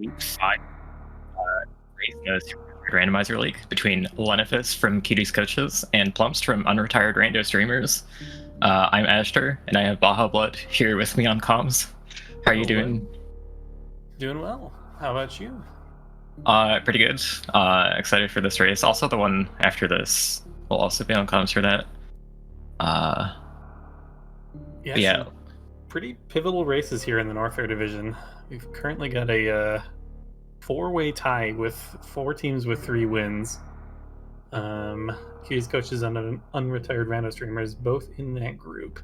week 5 race in the Super Randomizer League between Lenifus from Cuties Coaches and Plumbst from Unretired Rando Streamers. I'm Ashter, and I have Baja Blood here with me on comms. How are you doing? Doing well. How about you? Pretty good. Excited for this race. Also, the one after this will also be on comms for that. Yeah. Pretty pivotal races here in the North Air Division. We've currently got a four-way tie with 4 teams with 3 wins. Cuties Coaches and Unretired Rando Streamers both in that group.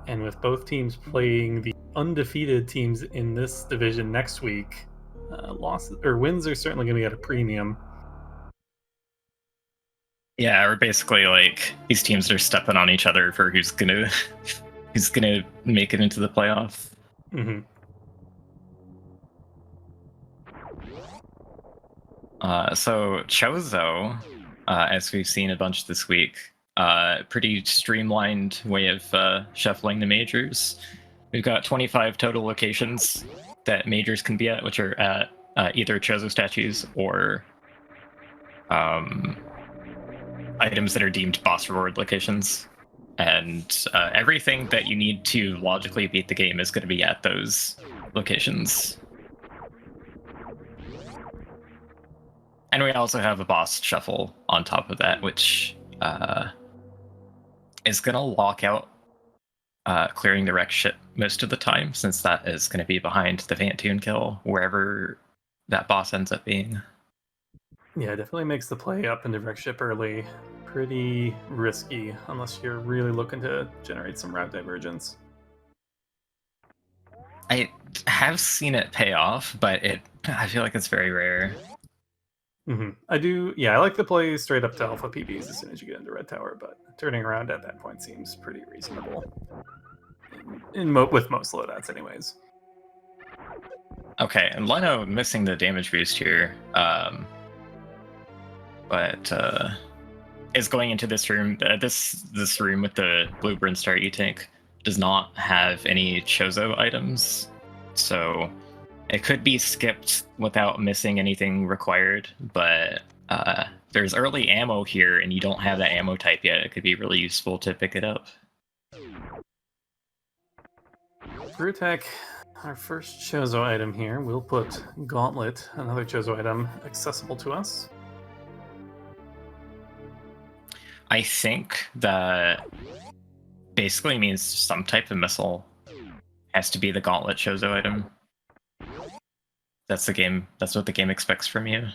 And with both teams playing the undefeated teams in this division next week, wins are certainly going to get a premium. Yeah, we're basically like these teams are stepping on each other for who's gonna make it into the playoff. Mm-hmm. So Chozo, as we've seen a bunch this week, pretty streamlined way of shuffling the majors. We've got 25 total locations that majors can be at, which are at either Chozo statues or items that are deemed boss reward locations. And everything that you need to logically beat the game is going to be at those locations. And we also have a boss shuffle on top of that, which is going to lock out clearing the wreck ship most of the time, since that is going to be behind the Vantoon kill, wherever that boss ends up being. Yeah, it definitely makes the play up into wreck ship early pretty risky, unless you're really looking to generate some route divergence. I have seen it pay off, but I feel like it's very rare. Mm-hmm. I like the play straight up to alpha PBs as soon as you get into red tower, but turning around at that point seems pretty reasonable. With most loadouts anyways. Okay, and Leno missing the damage boost here, but is going into this room. This room with the blue Brinstar E-Tank does not have any Chozo items, so it could be skipped without missing anything required, but there's early ammo here, and you don't have that ammo type yet. It could be really useful to pick it up. For attack, our first Chozo item here, we'll put Gauntlet, another Chozo item, accessible to us. I think that basically means some type of missile has to be the Gauntlet Chozo item. That's the game. That's what the game expects from you.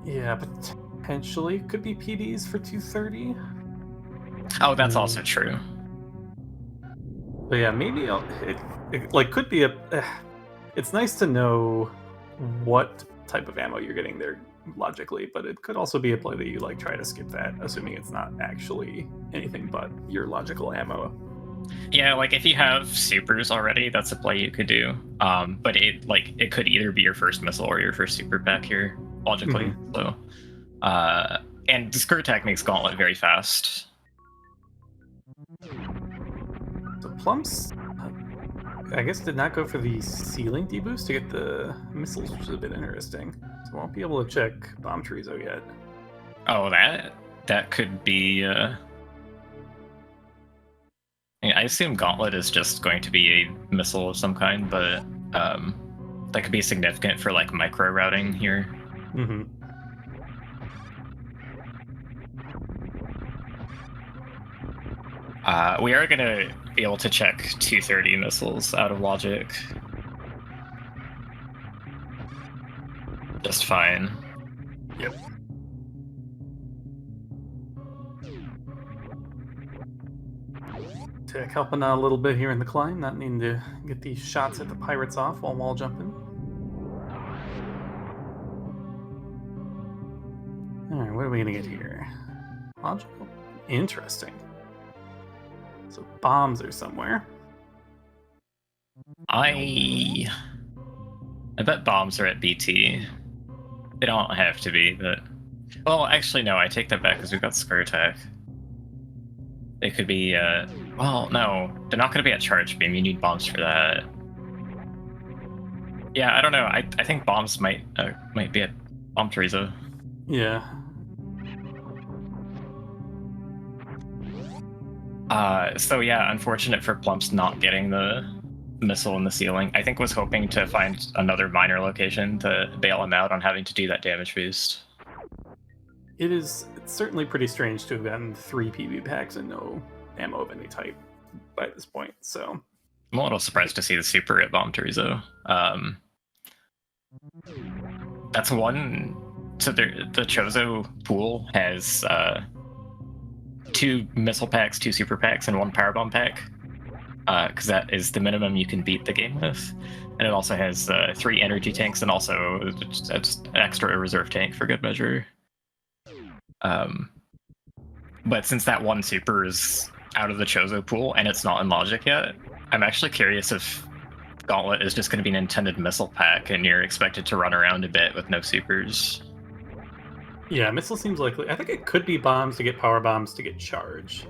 Yeah, potentially could be PBs for 230. Oh, that's also true. But yeah, maybe it could be it's nice to know what type of ammo you're getting there logically, but it could also be a play that you try to skip that, assuming it's not actually anything but your logical ammo. Yeah, like if you have supers already, that's a play you could do. But it could either be your first missile or your first super pack here, logically. Mm-hmm. So, and the skirt attack makes Gauntlet very fast. So Plumbst, I guess, did not go for the ceiling deboost to get the missiles, which is a bit interesting. So won't be able to check Bomb Trezo yet. Oh, that could be. I assume Gauntlet is just going to be a missile of some kind, but that could be significant for micro routing here. Mm-hmm. We are gonna be able to check 230 missiles out of logic. Just fine. Yep. Tech helping out a little bit here in the climb, not needing to get these shots at the pirates off while wall jumping. Alright, what are we gonna get here? Logical? Interesting. So bombs are somewhere. I bet bombs are at BT. They don't have to be, but... Well, actually, no, I take that back because we've got Skirt Attack. They could be, well, no, they're not going to be at Charge Beam. You need bombs for that. Yeah, I don't know. I think bombs might be at bomb Chorizo. Yeah. So yeah, unfortunate for plumbst not getting the missile in the ceiling. I think was hoping to find another minor location to bail him out on having to do that damage boost. It's certainly pretty strange to have gotten 3 PB packs and no ammo of any type by this point. So I'm a little surprised to see the super at bomb Chorizo. That's one. So the Chozo pool has 2 missile packs, 2 super packs, and 1 power bomb pack. Because that is the minimum you can beat the game with. And it also has 3 energy tanks and also just extra reserve tank for good measure. But since that one super is out of the Chozo pool and it's not in Logic yet, I'm actually curious if Gauntlet is just going to be an intended missile pack and you're expected to run around a bit with no supers. yeah, missile seems likely. I think it could be bombs to get power bombs to get charge.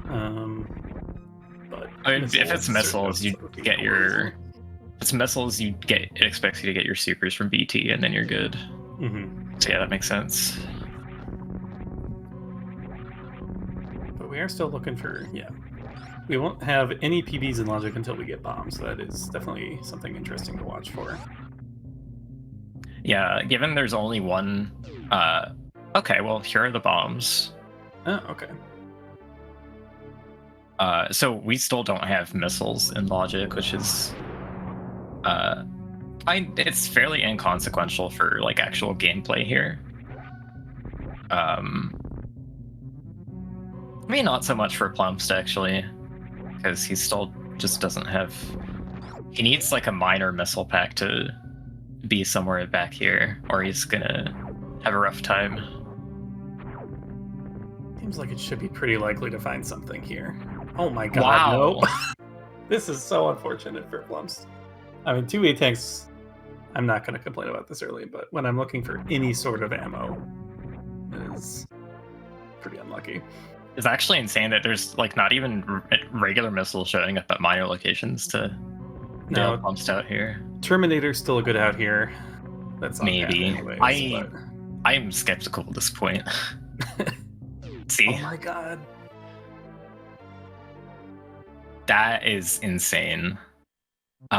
But I mean, if it's missiles, you get your. If it's missiles, it expects you to get your supers from BT, and then you're good. Mm-hmm. So yeah, that makes sense. But we are still looking for We won't have any PBs in Logic until we get bombs. So that is definitely something interesting to watch for. Yeah, given there's only one. Okay, well here are the bombs. Oh, okay. So we still don't have missiles in Logic, which is it's fairly inconsequential for like actual gameplay here. Maybe not so much for plumbst actually, because he still just doesn't have. He needs like a minor missile pack to be somewhere back here, or he's gonna have a rough time. Seems like it should be pretty likely to find something here. Oh my god, Wow. no. This is so unfortunate for Plumbst. I mean, 2 tanks, I'm not going to complain about this early, but when I'm looking for any sort of ammo, it is pretty unlucky. It's actually insane that there's like not even regular missiles showing up at minor locations to bail plumbst out here. Terminator's still a good out here. That's maybe. Anyways, I'm skeptical at this point. See? Oh my god. That is insane. So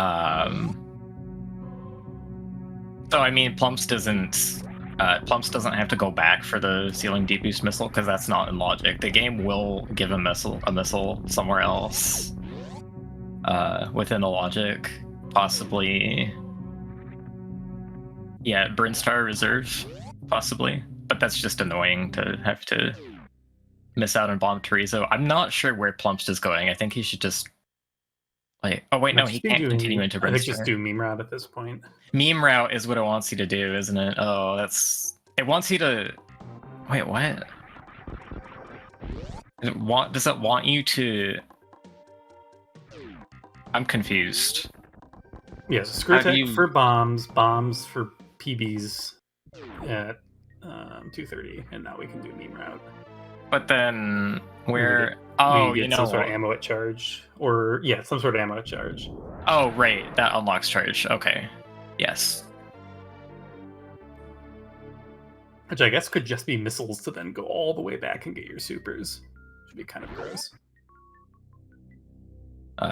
I mean, plumbst doesn't have to go back for the ceiling deep boost missile because that's not in Logic. The game will give a missile somewhere else within the Logic, possibly. Yeah, Brinstar Reserve, possibly, but that's just annoying to have to miss out on Bomb Chorizo. I'm not sure where plumbst is going. I think he should just like. Oh wait, no, he can't continue into Brinstar. I think just do meme route at this point. Meme route is what it wants you to do, isn't it? Oh, it wants you to. Wait, what? Does it want you to? I'm confused. Yes, screw tech for bombs for PBs at 230, and now we can do meme route. But then where? We get some sort of ammo at charge, or some sort of ammo at charge. Oh right, that unlocks charge. Okay, yes. Which I guess could just be missiles to then go all the way back and get your supers. Should be kind of gross.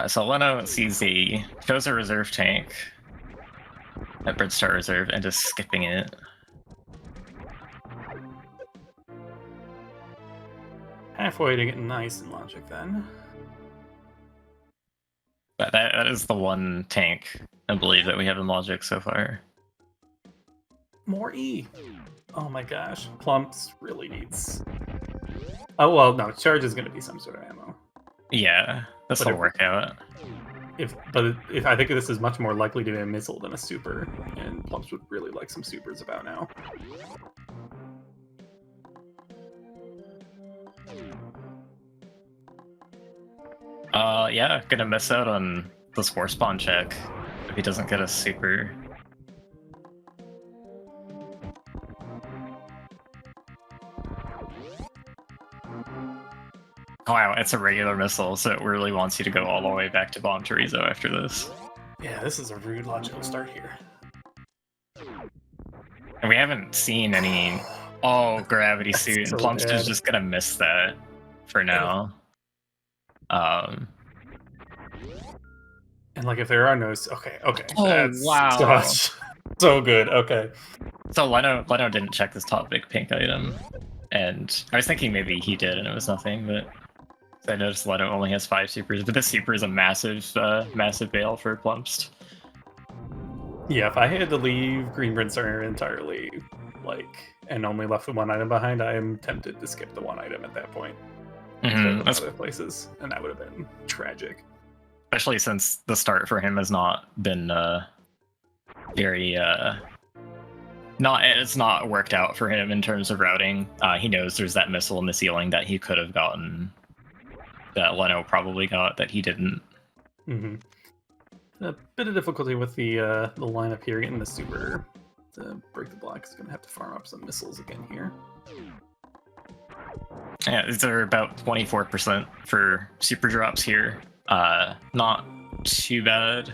So Leno sees a Chozo reserve tank at Brinstar Reserve and just skipping it. Halfway to getting nice in Logic then. But that is the one tank, I believe, that we have in Logic so far. More E. Oh my gosh. Plumbst really needs... Oh, well, no. Charge is going to be some sort of ammo. Yeah, this will work out. But I think this is much more likely to be a missile than a super, and Plumbst would really like some supers about now. Yeah, gonna miss out on the spore spawn check if he doesn't get a super. Wow, it's a regular missile, so it really wants you to go all the way back to Bomb Chorizo after this. Yeah, this is a rude logical start here. And we haven't seen any. Oh, gravity That's suit, and so Plumpst is bad. just gonna miss that for now. And like if there are no okay, Oh that's wow! gosh, so good. Okay, So Leno didn't check this top big pink item, and I was thinking maybe he did and it was nothing, but I noticed Leno only has 5 supers, but this super is a massive bail for Plumpst. yeah. If I had to leave Green Brinster entirely, and only left with one item behind, I am tempted to skip the one item at that point. Start with other places, and that would have been tragic. Especially since the start for him has not been very it's not worked out for him in terms of routing. He knows there's that missile in the ceiling that he could have gotten, that Leno probably got, that he didn't. Mm-hmm. A bit of difficulty with the lineup here, getting the super to break the block. Is going to have to farm up some missiles again here. Yeah, these are about 24% for super drops here. Not too bad.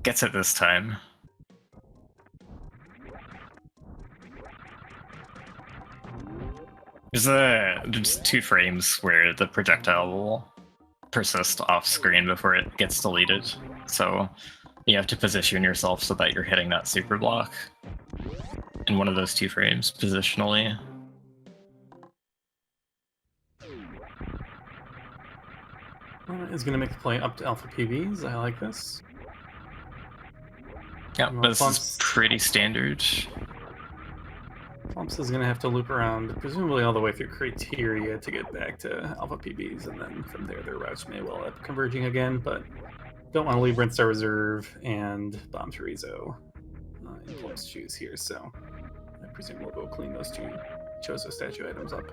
Gets it this time. There's 2 frames where the projectile will persist off screen before it gets deleted. So you have to position yourself so that you're hitting that super block in one of those 2 frames positionally. Is going to make the play up to alpha PVs. I like this. Yeah, this is pretty standard. Plumbst is going to have to loop around, presumably all the way through criteria to get back to alpha PBs, and then from there their routes may well end up converging again, but don't want to leave Rinse Star Reserve and Bomb Chorizo in Plumbst's shoes here, so I presume we'll go clean those 2 Chozo statue items up.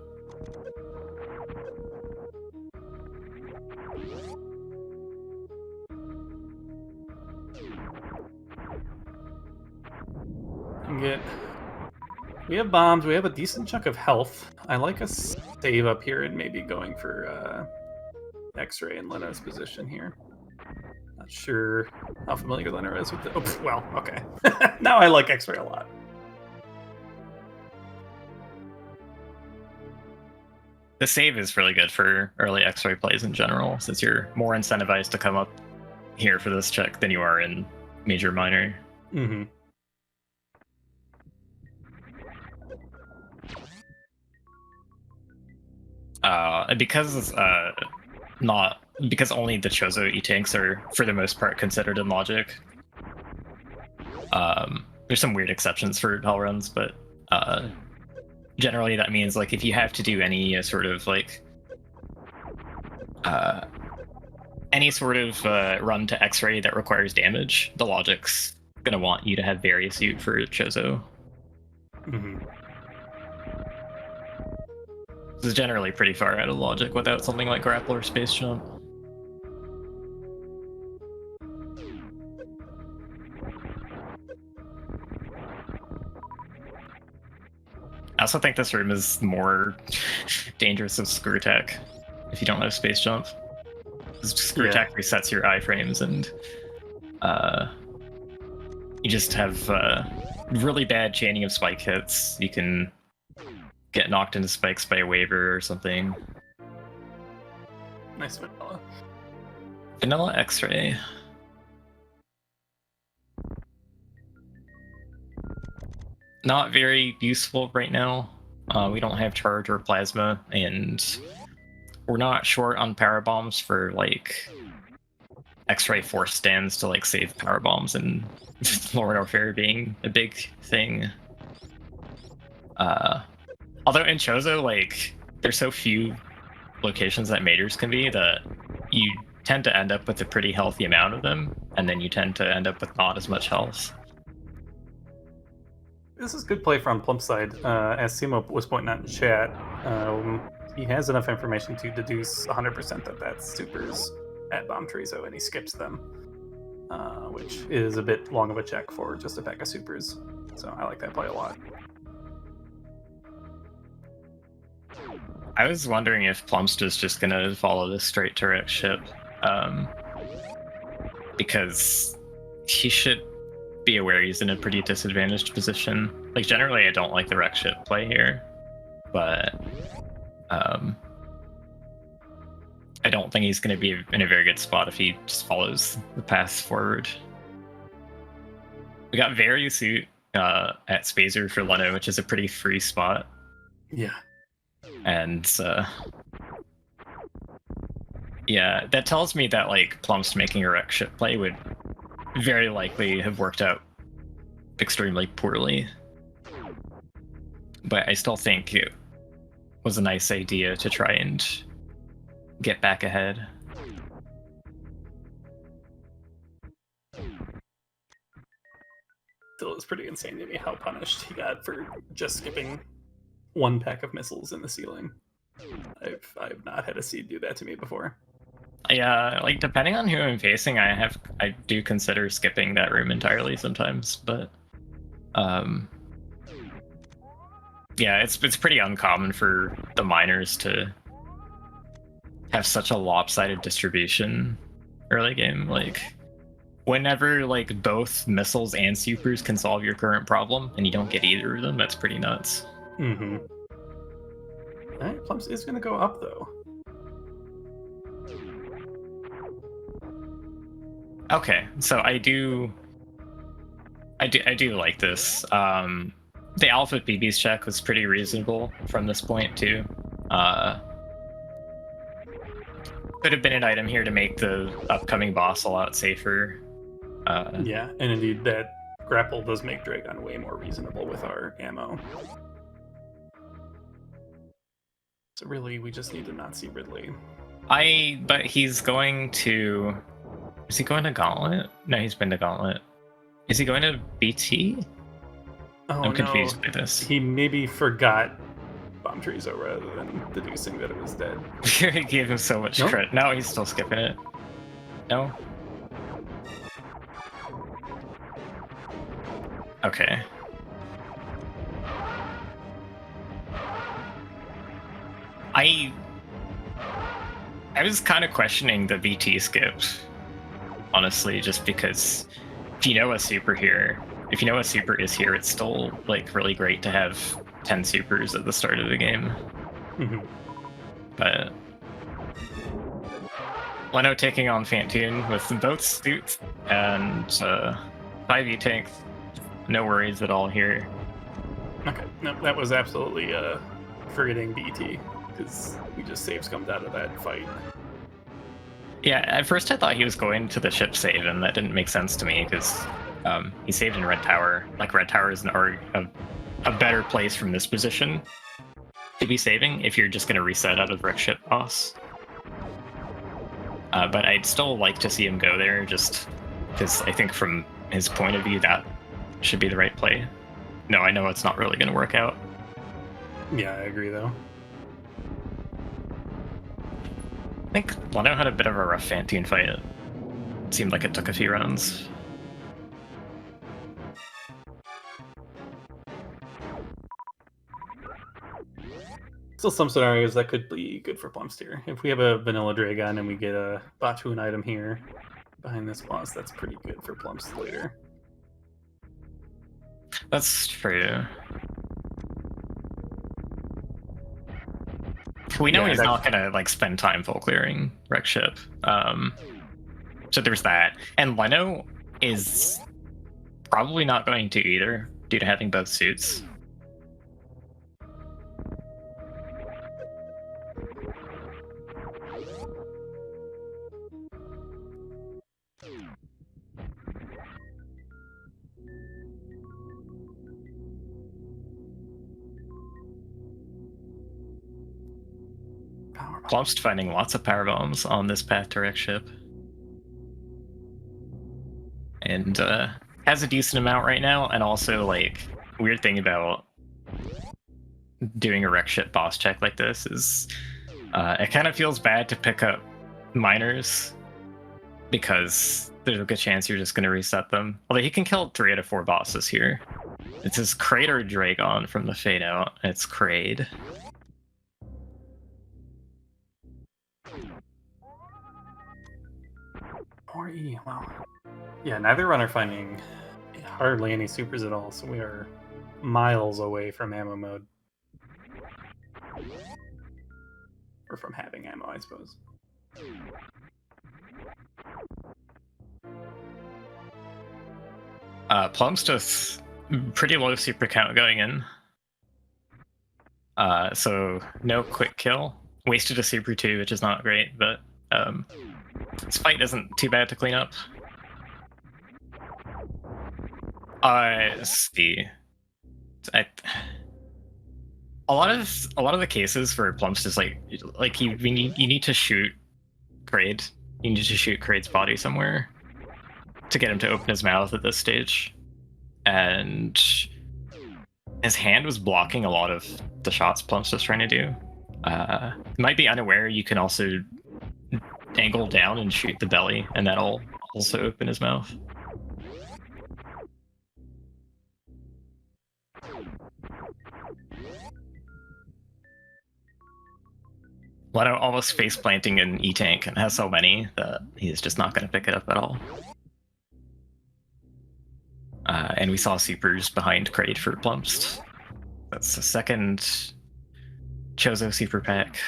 We have bombs, we have a decent chunk of health. I like a save up here and maybe going for X-Ray in Leno's position here. Not sure how familiar Leno is with the... Oh, well, okay. Now I like X-Ray a lot. The save is really good for early X-Ray plays in general, since you're more incentivized to come up here for this check than you are in Major Minor. Mm-hmm. Because only the Chozo E-Tanks are, for the most part, considered in Logic. There's some weird exceptions for Hell runs, but generally that means like if you have to do any sort of run to X-Ray that requires damage, the Logic's gonna want you to have various suit for Chozo. Mm-hmm. This is generally pretty far out of Logic without something like Grapple or Space Jump. I also think this room is more dangerous with Screw Attack if you don't have Space Jump. Screw Attack resets your iframes, and you just have really bad chaining of spike hits. You can get knocked into spikes by a waiver or something. Nice vanilla. Vanilla X-Ray. Not very useful right now. We don't have charge or plasma, and we're not short on power bombs for like X-Ray force stands to like save power bombs, and Lord Warfare being a big thing. Although in Chozo, like, there's so few locations that majors can be that you tend to end up with a pretty healthy amount of them, and then you tend to end up with not as much health. This is good play from Plump's side. As Simo was pointing out in chat, he has enough information to deduce 100% that that's supers at Bomb Chorizo, and he skips them, which is a bit long of a check for just a pack of supers. So I like that play a lot. I was wondering if plumbst is just gonna follow this straight to wreck ship, because he should be aware he's in a pretty disadvantaged position. Like, generally, I don't like the wreck ship play here, but I don't think he's going to be in a very good spot if he just follows the path forward. We got very suit at Spazer for Leno, which is a pretty free spot. Yeah. And yeah, that tells me that like plumbst making a wreck ship play would very likely have worked out extremely poorly. But I still think it was a nice idea to try and get back ahead. Still, it's pretty insane to me how punished he got for just skipping one pack of missiles in the ceiling. I've not had a seed do that to me before. Yeah, like depending on who I'm facing, I do consider skipping that room entirely sometimes, but yeah, it's pretty uncommon for the miners to have such a lopsided distribution early game. Like, whenever like both missiles and supers can solve your current problem and you don't get either of them, that's pretty nuts. Mm-hmm. Alright, plumbst is gonna go up though. Okay, so I do like this. The alpha BB's check was pretty reasonable from this point too. Could have been an item here to make the upcoming boss a lot safer. Yeah, and indeed that grapple does make Dragon way more reasonable with our ammo. So really, we just need to not see Ridley. But he's going to... Is he going to Gauntlet? No, he's been to Gauntlet. Is he going to BT? Oh, I'm confused by this. He maybe forgot Bomb Chozo rather than deducing that it was dead. He gave him so much credit. No, he's still skipping it. No? Okay. I was kind of questioning the VT skip, honestly, just because if you know a super is here, it's still like really great to have 10 supers at the start of the game. Mm-hmm. But Leno taking on Fantoon with both suits and 5e tank, no worries at all here. Okay, no, that was absolutely forgetting BT, because we just save scummed out of that fight. Yeah, at first I thought he was going to the ship save, and that didn't make sense to me, because he saved in Red Tower. Like, Red Tower is a better place from this position to be saving if you're just going to reset out of wreck ship boss. But I'd still like to see him go there, just because I think from his point of view that should be the right play. No, I know it's not really going to work out. Yeah, I agree though. I think Leno had a bit of a rough Fantoon fight. It seemed like it took a few rounds. Still some scenarios that could be good for plumbst here. If we have a vanilla Dragon and we get a Batuan item here behind this boss, that's pretty good for plumbst later. That's true. We know he's not gonna like spend time full clearing wreck ship. So there's that. And Leno is probably not going to either, due to having both suits. Plumbst finding lots of power bombs on this path to wreck ship. And has a decent amount right now, and also, like, weird thing about doing a wreck ship boss check like this is it kind of feels bad to pick up miners, because there's a good chance you're just going to reset them. Although he can kill 3 out of 4 bosses here. It's his Kraid or Dragon from the Fade Out. It's Kraid. More E, wow. Yeah, neither runner finding hardly any supers at all, so we are miles away from ammo mode. Or from having ammo, I suppose. Plumbst with pretty low super count going in. So no quick kill. Wasted a super too, which is not great, but this fight isn't too bad to clean up. See. A lot of the cases for Plumbst is like you need to shoot Kraid. You need to shoot Kraid's body somewhere to get him to open his mouth at this stage. And his hand was blocking a lot of the shots Plumbst was trying to do. Might be unaware you can also angle down and shoot the belly, and that'll also open his mouth. Leno almost face planting an E-tank and has so many that he's just not going to pick it up at all. And we saw supers behind Kraid for Plumbst. That's the second Chozo super pack.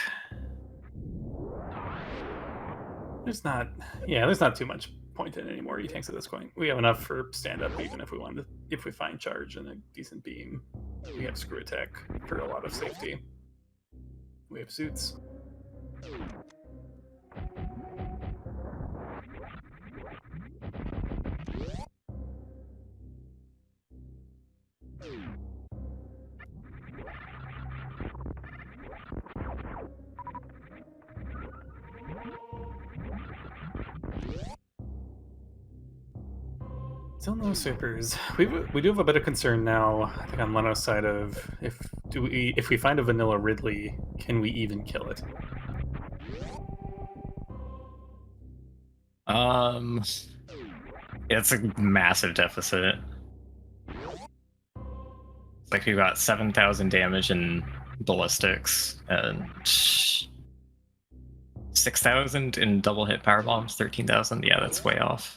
There's not too much point in any more E-tanks at this point. We have enough for stand-up, even if we find charge and a decent beam. We have screw attack for a lot of safety. We have suits. Still no supers. We do have a bit of concern now, I think, on Leno's side of if we find a vanilla Ridley, can we even kill it? It's a massive deficit. It's like we've got 7,000 damage in ballistics and 6,000 in double hit power bombs. 13,000. Yeah, that's way off.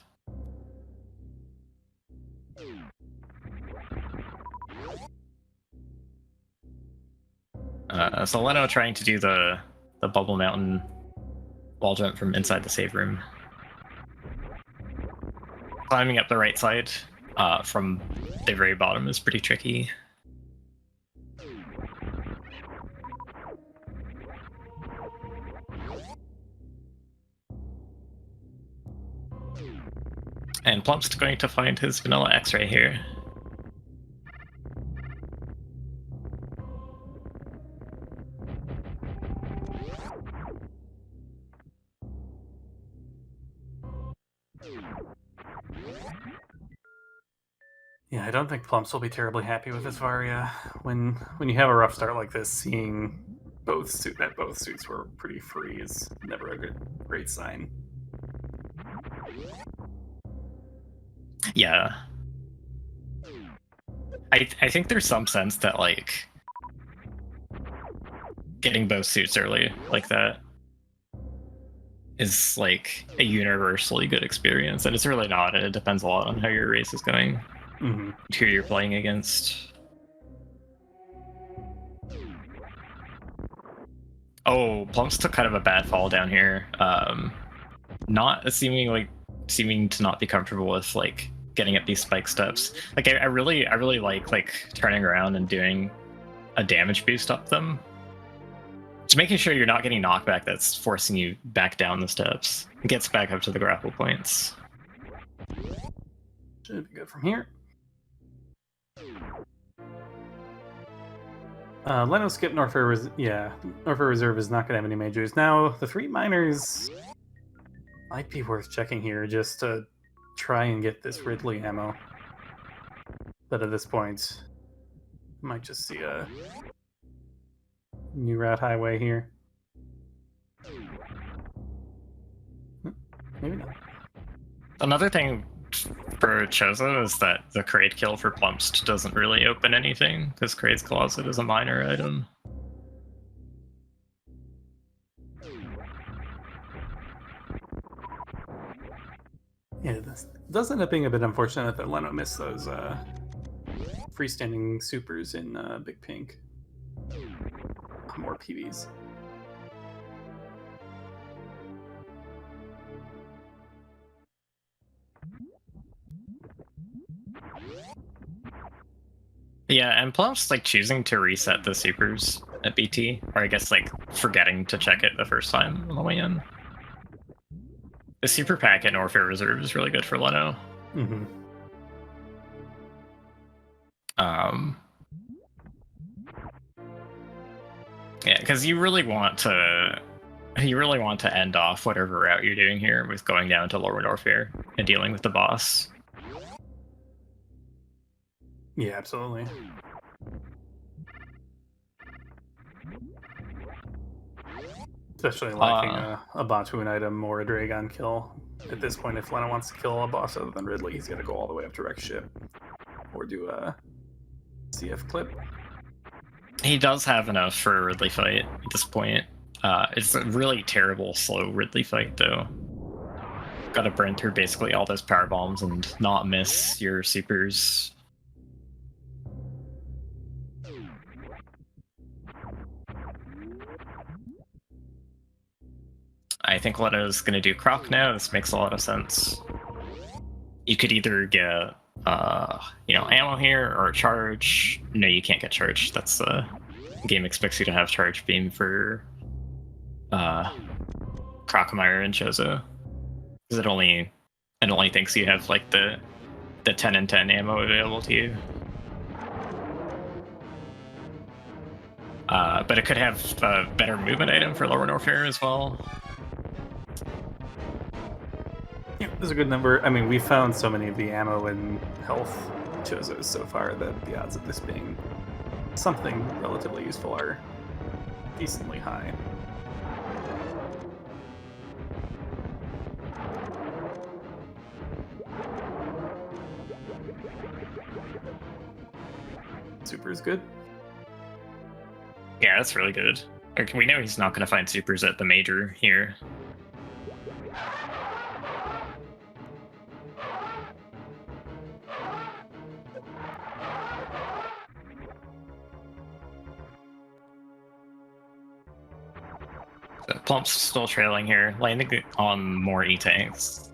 So Leno trying to do the bubble mountain wall jump from inside the save room. Climbing up the right side from the very bottom is pretty tricky. And Plumbst going to find his vanilla X-ray here. Yeah, I don't think Plumbst will be terribly happy with this Varia. When you have a rough start like this, seeing both suits were pretty free is never a great sign. Yeah. I think there's some sense that, like, getting both suits early like that is, like, a universally good experience, and it's really not. It depends a lot on how your race is going, who you're playing against. Oh, Plumbst took kind of a bad fall down here. Not seeming to not be comfortable with, like, getting up these spike steps. Like, I really like turning around and doing a damage boost up them. Just making sure you're not getting knockback that's forcing you back down the steps. It gets back up to the grapple points. Should be good from here. Leno skip Norfair Reserve is not going to have any majors. Now, the 3 minors might be worth checking here just to try and get this Ridley ammo. But at this point, might just see a new route highway here. Maybe not. Another thing for Chozo is that the Kraid kill for Plumbst doesn't really open anything, because Kraid's Closet is a minor item. Yeah, this does end up being a bit unfortunate that Leno missed those freestanding supers in Big Pink. More PBs. Yeah, and plumbst like choosing to reset the supers at BT, or I guess like forgetting to check it the first time on the way in. The super pack at Norfair Reserve is really good for Leno. Mm-hmm. Yeah, because you really want to end off whatever route you're doing here with going down to Lower Norfair and dealing with the boss. Yeah, absolutely. Especially lacking a Batuan item or a Dragon kill. At this point, if Lena wants to kill a boss other than Ridley, he's got to go all the way up to Rex Ship or do a CF clip. He does have enough for a Ridley fight at this point. It's a really terrible, slow Ridley fight, though. Got to burn through basically all those power bombs and not miss your supers. I think Leno's going to do Croc now. This makes a lot of sense. You could either get, ammo here or a charge. No, you can't get charge. That's the game expects you to have charge beam for Crocmire and Chozo. Because it only thinks you have like the 10 and 10 ammo available to you. But it could have a better movement item for Lower Norfair as well. Yeah, there's a good number. I mean, we found so many of the ammo and health Chozos so far that the odds of this being something relatively useful are decently high. Super is good. Yeah, that's really good. Like, we know he's not going to find supers at the major here. So Plump's still trailing here, landing on more E-tanks.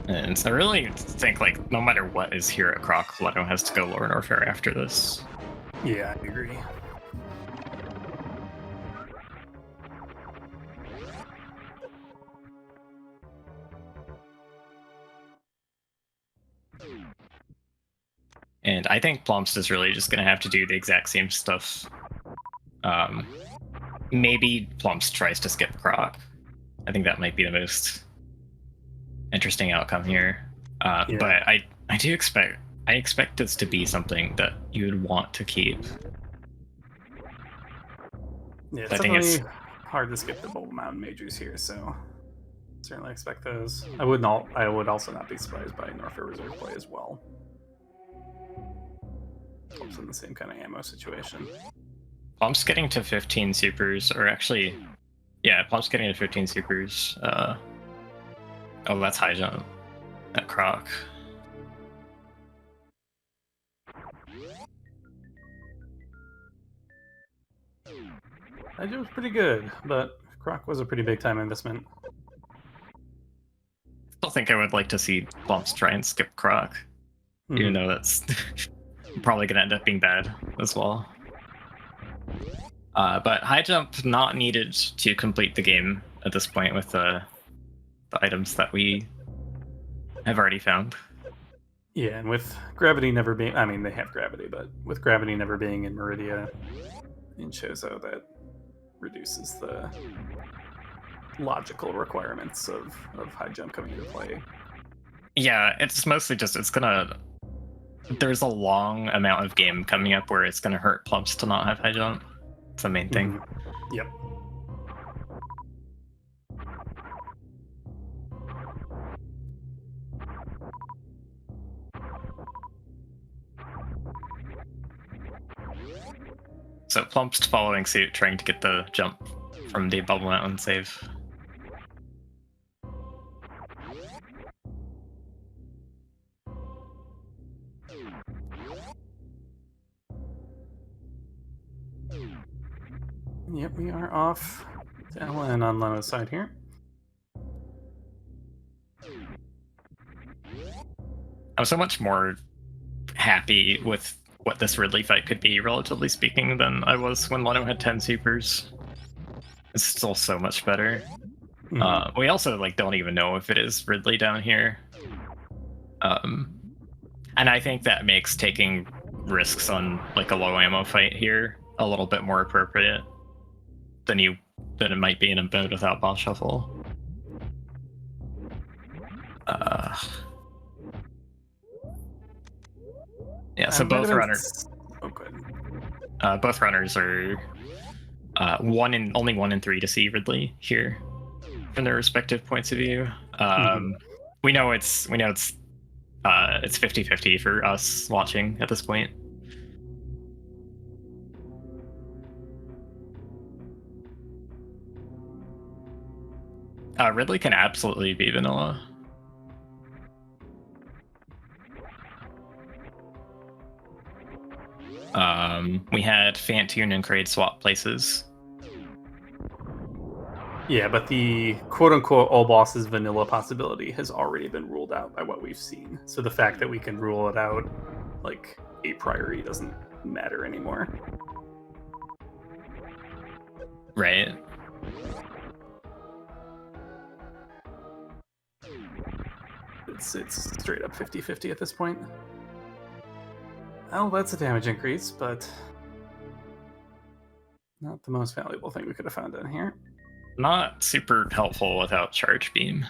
And so I really think, like, no matter what is here at Croc, Leto has to go Lower Norfair after this. Yeah, I agree. And I think Plumpst is really just going to have to do the exact same stuff. Maybe Plumpst tries to skip Croc. I think that might be the most interesting outcome here. Yeah. But I expect this to be something that you would want to keep. Yeah, it's definitely hard to skip the Boulder Mountain majors here, so certainly expect those. I would also not be surprised by Norfair Reserve play as well. Plump's in the same kind of ammo situation. Plump's getting to 15 supers, or actually, yeah, Plump's getting to 15 supers. Oh, that's high jump at Croc. That was pretty good, but Croc was a pretty big time investment. I still think I would like to see Plump's try and skip Croc, even though that's probably going to end up being bad as well. But high jump not needed to complete the game at this point with the items that we have already found. Yeah, and with gravity never being, I mean, they have gravity, but with gravity never being in Meridia in Chozo, that reduces the logical requirements of high jump coming into play. Yeah, it's mostly just, there's a long amount of game coming up where it's gonna hurt Plumps to not have high jump. It's the main thing. Yep. So plumbst following suit, trying to get the jump from the Bubble Mountain save. Yep, we are off to LN on Leno's side here. I'm so much more happy with what this Ridley fight could be, relatively speaking, than I was when Leno had 10 supers. It's still so much better. We also don't even know if it is Ridley down here. And I think that makes taking risks on a low ammo fight here a little bit more appropriate than it might be in a mode without boss shuffle. Yeah, so both runners. Oh, good. Both runners are only 1 in 3 to see Ridley here from their respective points of view. We know it's 50-50 for us watching at this point. Ridley can absolutely be vanilla. We had Fantune and Kraid swap places. Yeah, but the quote-unquote all bosses vanilla possibility has already been ruled out by what we've seen. So the fact that we can rule it out a priori doesn't matter anymore. Right. It's straight up 50-50 at this point. Well, that's a damage increase, but not the most valuable thing we could have found in here. Not super helpful without charge beam.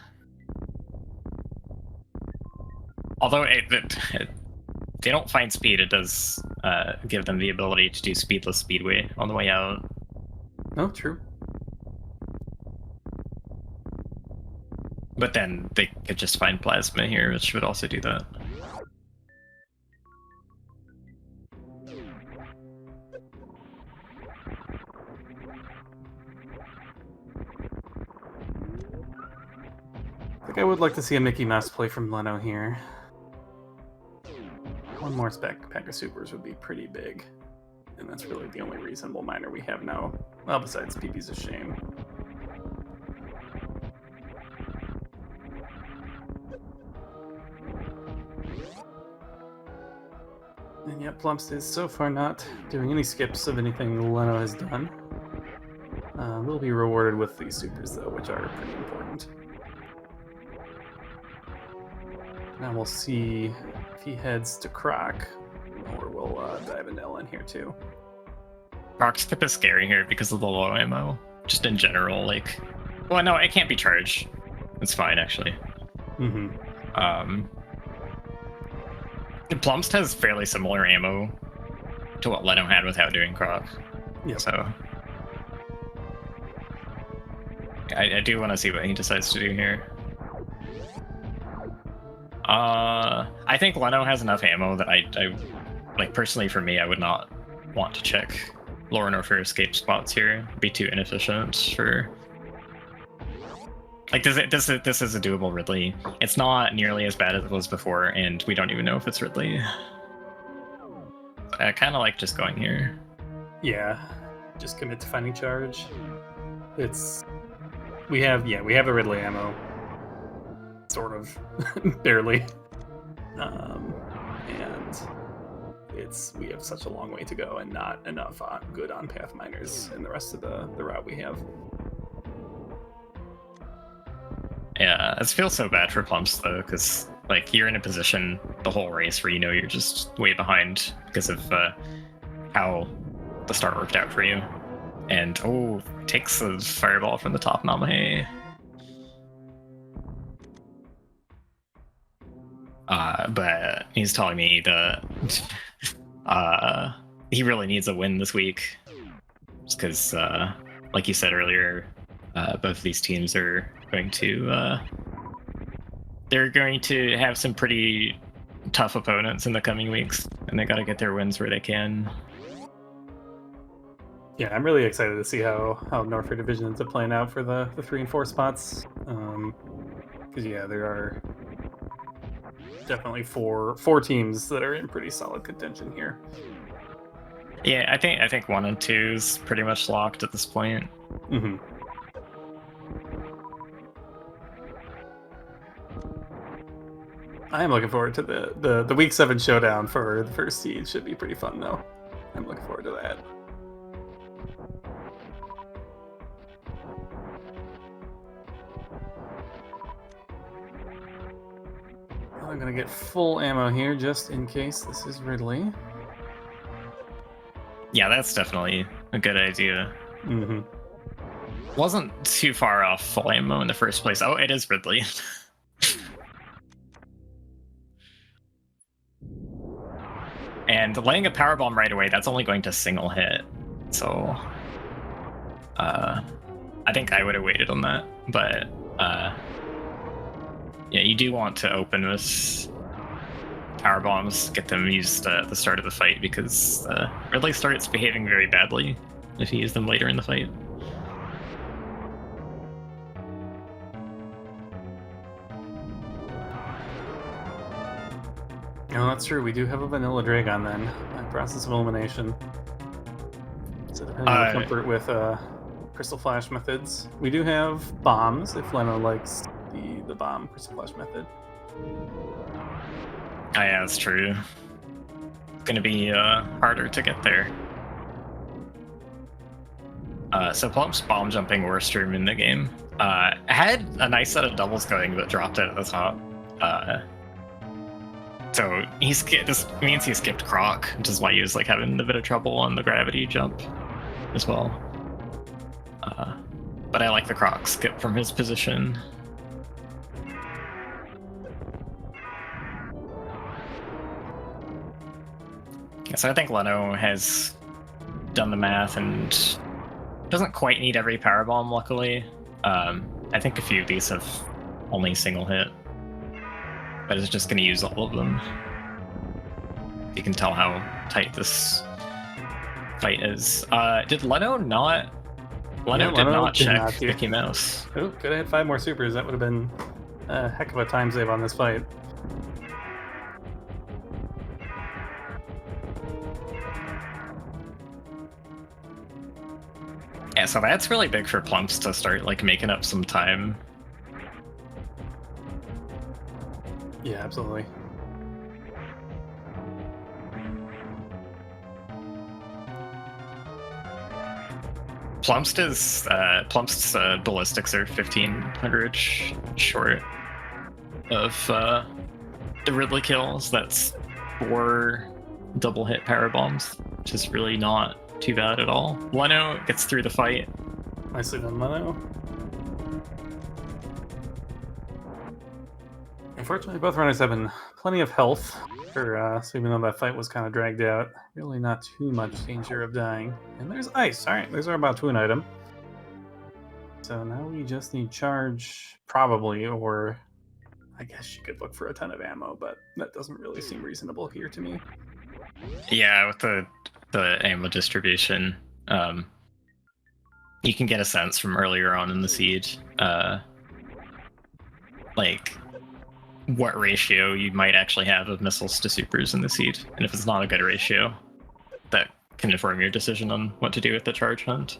Although they don't find speed, it does give them the ability to do speedless speedway on the way out. No, true. But then they could just find plasma here, which would also do that. I would like to see a Mickey Mouse play from Leno here. One more pack of supers would be pretty big. And that's really the only reasonable miner we have now. Well, besides PP's a shame. And yet, plumbst is so far not doing any skips of anything Leno has done. We'll be rewarded with these supers, though, which are pretty important. Now we'll see if he heads to Croc, or we'll dive into LN here too. Croc skip is scary here because of the low ammo. Just in general, well, no, it can't be charged. It's fine, actually. Plumbst has fairly similar ammo to what Leno had without doing Croc. Yep. So I do want to see what he decides to do here. I think Leno has enough ammo that I personally for me, I would not want to check Lauren or for escape spots here. It'd be too inefficient for. This is a doable Ridley. It's not nearly as bad as it was before, and we don't even know if it's Ridley. I kind of like just going here. Yeah, just commit to finding charge. We have the Ridley ammo, sort of, barely, and we have such a long way to go and not enough good on-path miners in the rest of the route we have. Yeah, it feels so bad for plumbst though, because you're in a position the whole race where you're just way behind because of how the start worked out for you, and takes the fireball from the top Namahe. But he's telling me that he really needs a win this week, just because, like you said earlier, both of these teams are going to they're going to have some pretty tough opponents in the coming weeks, and they got to get their wins where they can. Yeah, I'm really excited to see how Norfolk Division ends up playing out for the 3 and 4 spots. Because yeah, there are definitely four teams that are in pretty solid contention here. Yeah, I think 1 and 2 is pretty much locked at this point. Mm-hmm. I am looking forward to the week 7 showdown for the first seed. Should be pretty fun though. I'm looking forward to that. I'm gonna get full ammo here just in case this is Ridley. Yeah, that's definitely a good idea. Mm-hmm. Wasn't too far off full ammo in the first place. Oh, it is Ridley. And laying a power bomb right away, that's only going to single hit. So I think I would have waited on that. But yeah, you do want to open with power bombs, get them used at the start of the fight, because Ridley starts behaving very badly if you use them later in the fight. No, that's true. We do have a vanilla Dragon then, by process of elimination. So depending on comfort with Crystal Flash methods, we do have bombs if Leno likes the bomb Crystal Flash method. Oh, yeah, that's true. It's going to be harder to get there. So plumbst bomb jumping worst room in the game. Had a nice set of doubles going, but dropped it at the top. So this means he skipped Croc, which is why he was like having a bit of trouble on the gravity jump as well. But I like the Croc skip from his position. Yeah, so I think Leno has done the math and doesn't quite need every power bomb, luckily. I think a few of these have only single hit, but it's just going to use all of them. You can tell how tight this fight is. Did Leno not? Leno did not check Mickey Mouse. Oh, could have had 5 more supers. That would have been a heck of a time save on this fight. Yeah, so that's really big for plumbst to start like making up some time. Yeah, absolutely. Plumbst's ballistics are 1500 short of the Ridley kills. That's 4 double hit power bombs, which is really not too bad at all. Leno gets through the fight. Nicely done, Leno. Unfortunately, both runners have been plenty of health, so even though that fight was kind of dragged out, really not too much danger of dying. And there's ice. All right, there's our about twin item. So now we just need charge, probably, or I guess you could look for a ton of ammo, but that doesn't really seem reasonable here to me. Yeah, with the ammo distribution, you can get a sense from earlier on in the siege, like what ratio you might actually have of missiles to supers in the siege, and if it's not a good ratio, that can inform your decision on what to do with the charge hunt.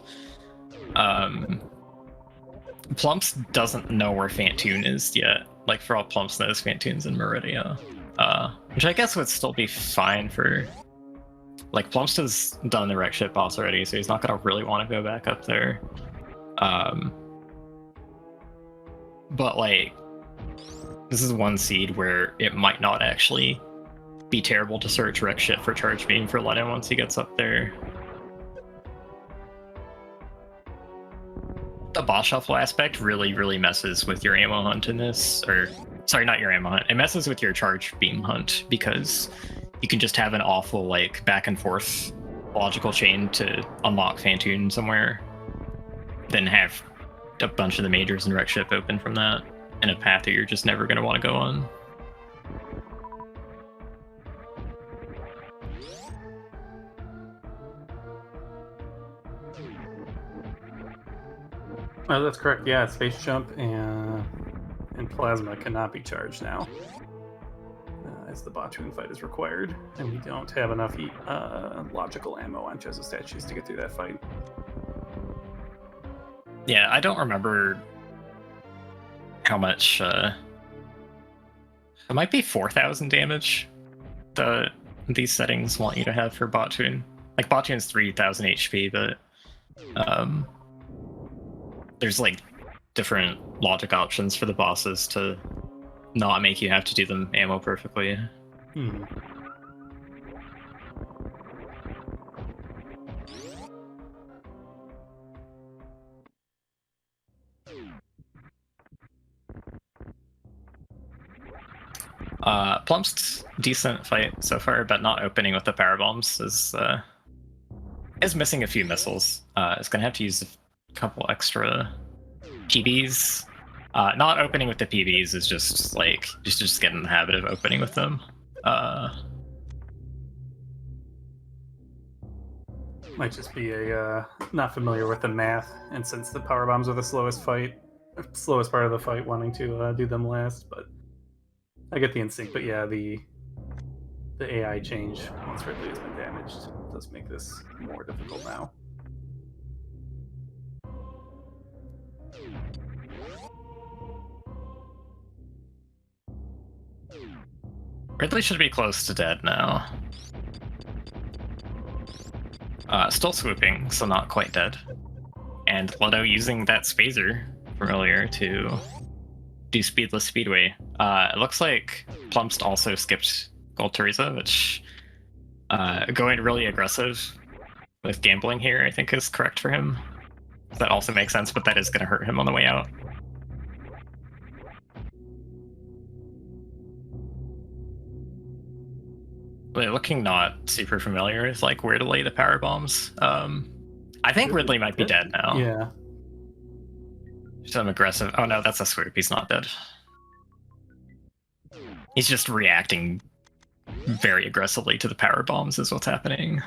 Plumbst doesn't know where Fantoon is yet. Like, for all Plumbst knows, Fantoon's in Meridia, which I guess would still be fine for. Like, Plumbst has done the wreck ship boss already, so he's not gonna really want to go back up there. But like, this is one seed where it might not actually be terrible to search wreck ship for charge beam for Leno once he gets up there. The boss shuffle aspect really messes with your ammo hunt in this, or sorry, not your ammo hunt. It messes with your charge beam hunt, because you can just have an awful like back and forth logical chain to unlock Fantoon somewhere, then have a bunch of the majors and wreck ship open from that in a path that you're just never going to want to go on. Oh, that's correct. Yeah, Space Jump and Plasma cannot be charged now, as the Bottoon fight is required, and we don't have enough logical ammo on Chozo statues to get through that fight. Yeah, I don't remember how much. It might be 4,000 damage. These settings want you to have for Bottoon. Like Bottoon's 3,000 HP, but there's like different logic options for the bosses to not make you have to do them ammo perfectly. Plumbst's decent fight so far, but not opening with the power bombs is missing a few missiles. It's gonna have to use a couple extra PBs. Not opening with the PBs is just like just get in the habit of opening with them. Might just be a not familiar with the math, and since the power bombs are the slowest part of the fight, wanting to do them last. But I get the instinct. But yeah, the AI change once Ridley has been damaged does make this more difficult now. Ridley should be close to dead now. Still swooping, so not quite dead. And Leto using that spazer from earlier to do Speedless Speedway. It looks like Plumbst also skipped Gold Teresa, which going really aggressive with gambling here, I think, is correct for him. That also makes sense, but that is going to hurt him on the way out. Looking not super familiar with like where to lay the power bombs. I think Ridley might be dead now. Yeah. Some aggressive. Oh no, that's a swoop. He's not dead. He's just reacting very aggressively to the power bombs is what's happening.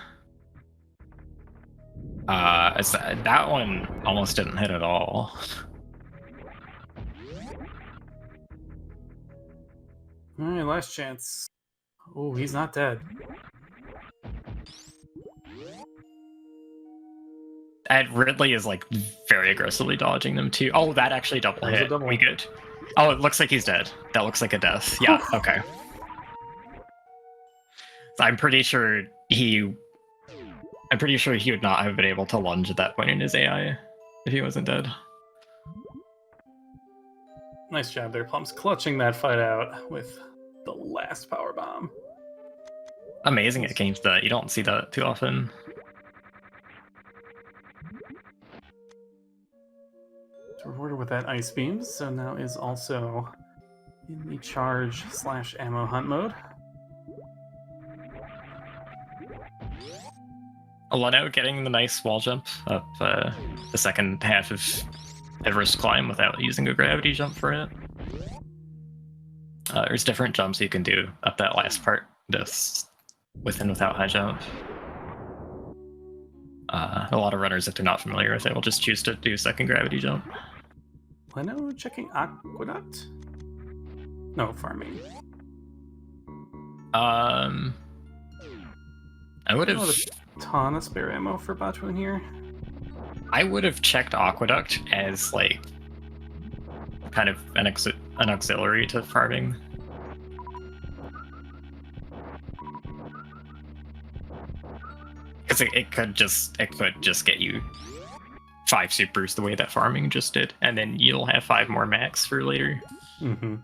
That one almost didn't hit at all. All right, last chance. Oh, he's not dead. And Ridley is like very aggressively dodging them too. Oh, that actually double hit. We good. Oh, it looks like he's dead. That looks like a death. Yeah, okay. So I'm pretty sure he would not have been able to lunge at that point in his AI if he wasn't dead. Nice job there, Plumps, clutching that fight out with the last power bomb. Amazing at games that you don't see that too often. Rewarded with that ice beam, so now is also in the charge/ammo hunt mode. Aleno getting the nice wall jump up the second half of Everest climb without using a gravity jump for it. There's different jumps you can do up that last part, just with and without high jump. A lot of runners, if they're not familiar with it, will just choose to do second gravity jump. Leno checking Aqueduct? No, farming. I would have a ton of spare ammo for Bottoon here. I would have checked Aqueduct as like kind of an auxiliary to farming. Because it could just get you 5 supers the way that farming just did, and then you'll have 5 more max for later. Mm-hmm.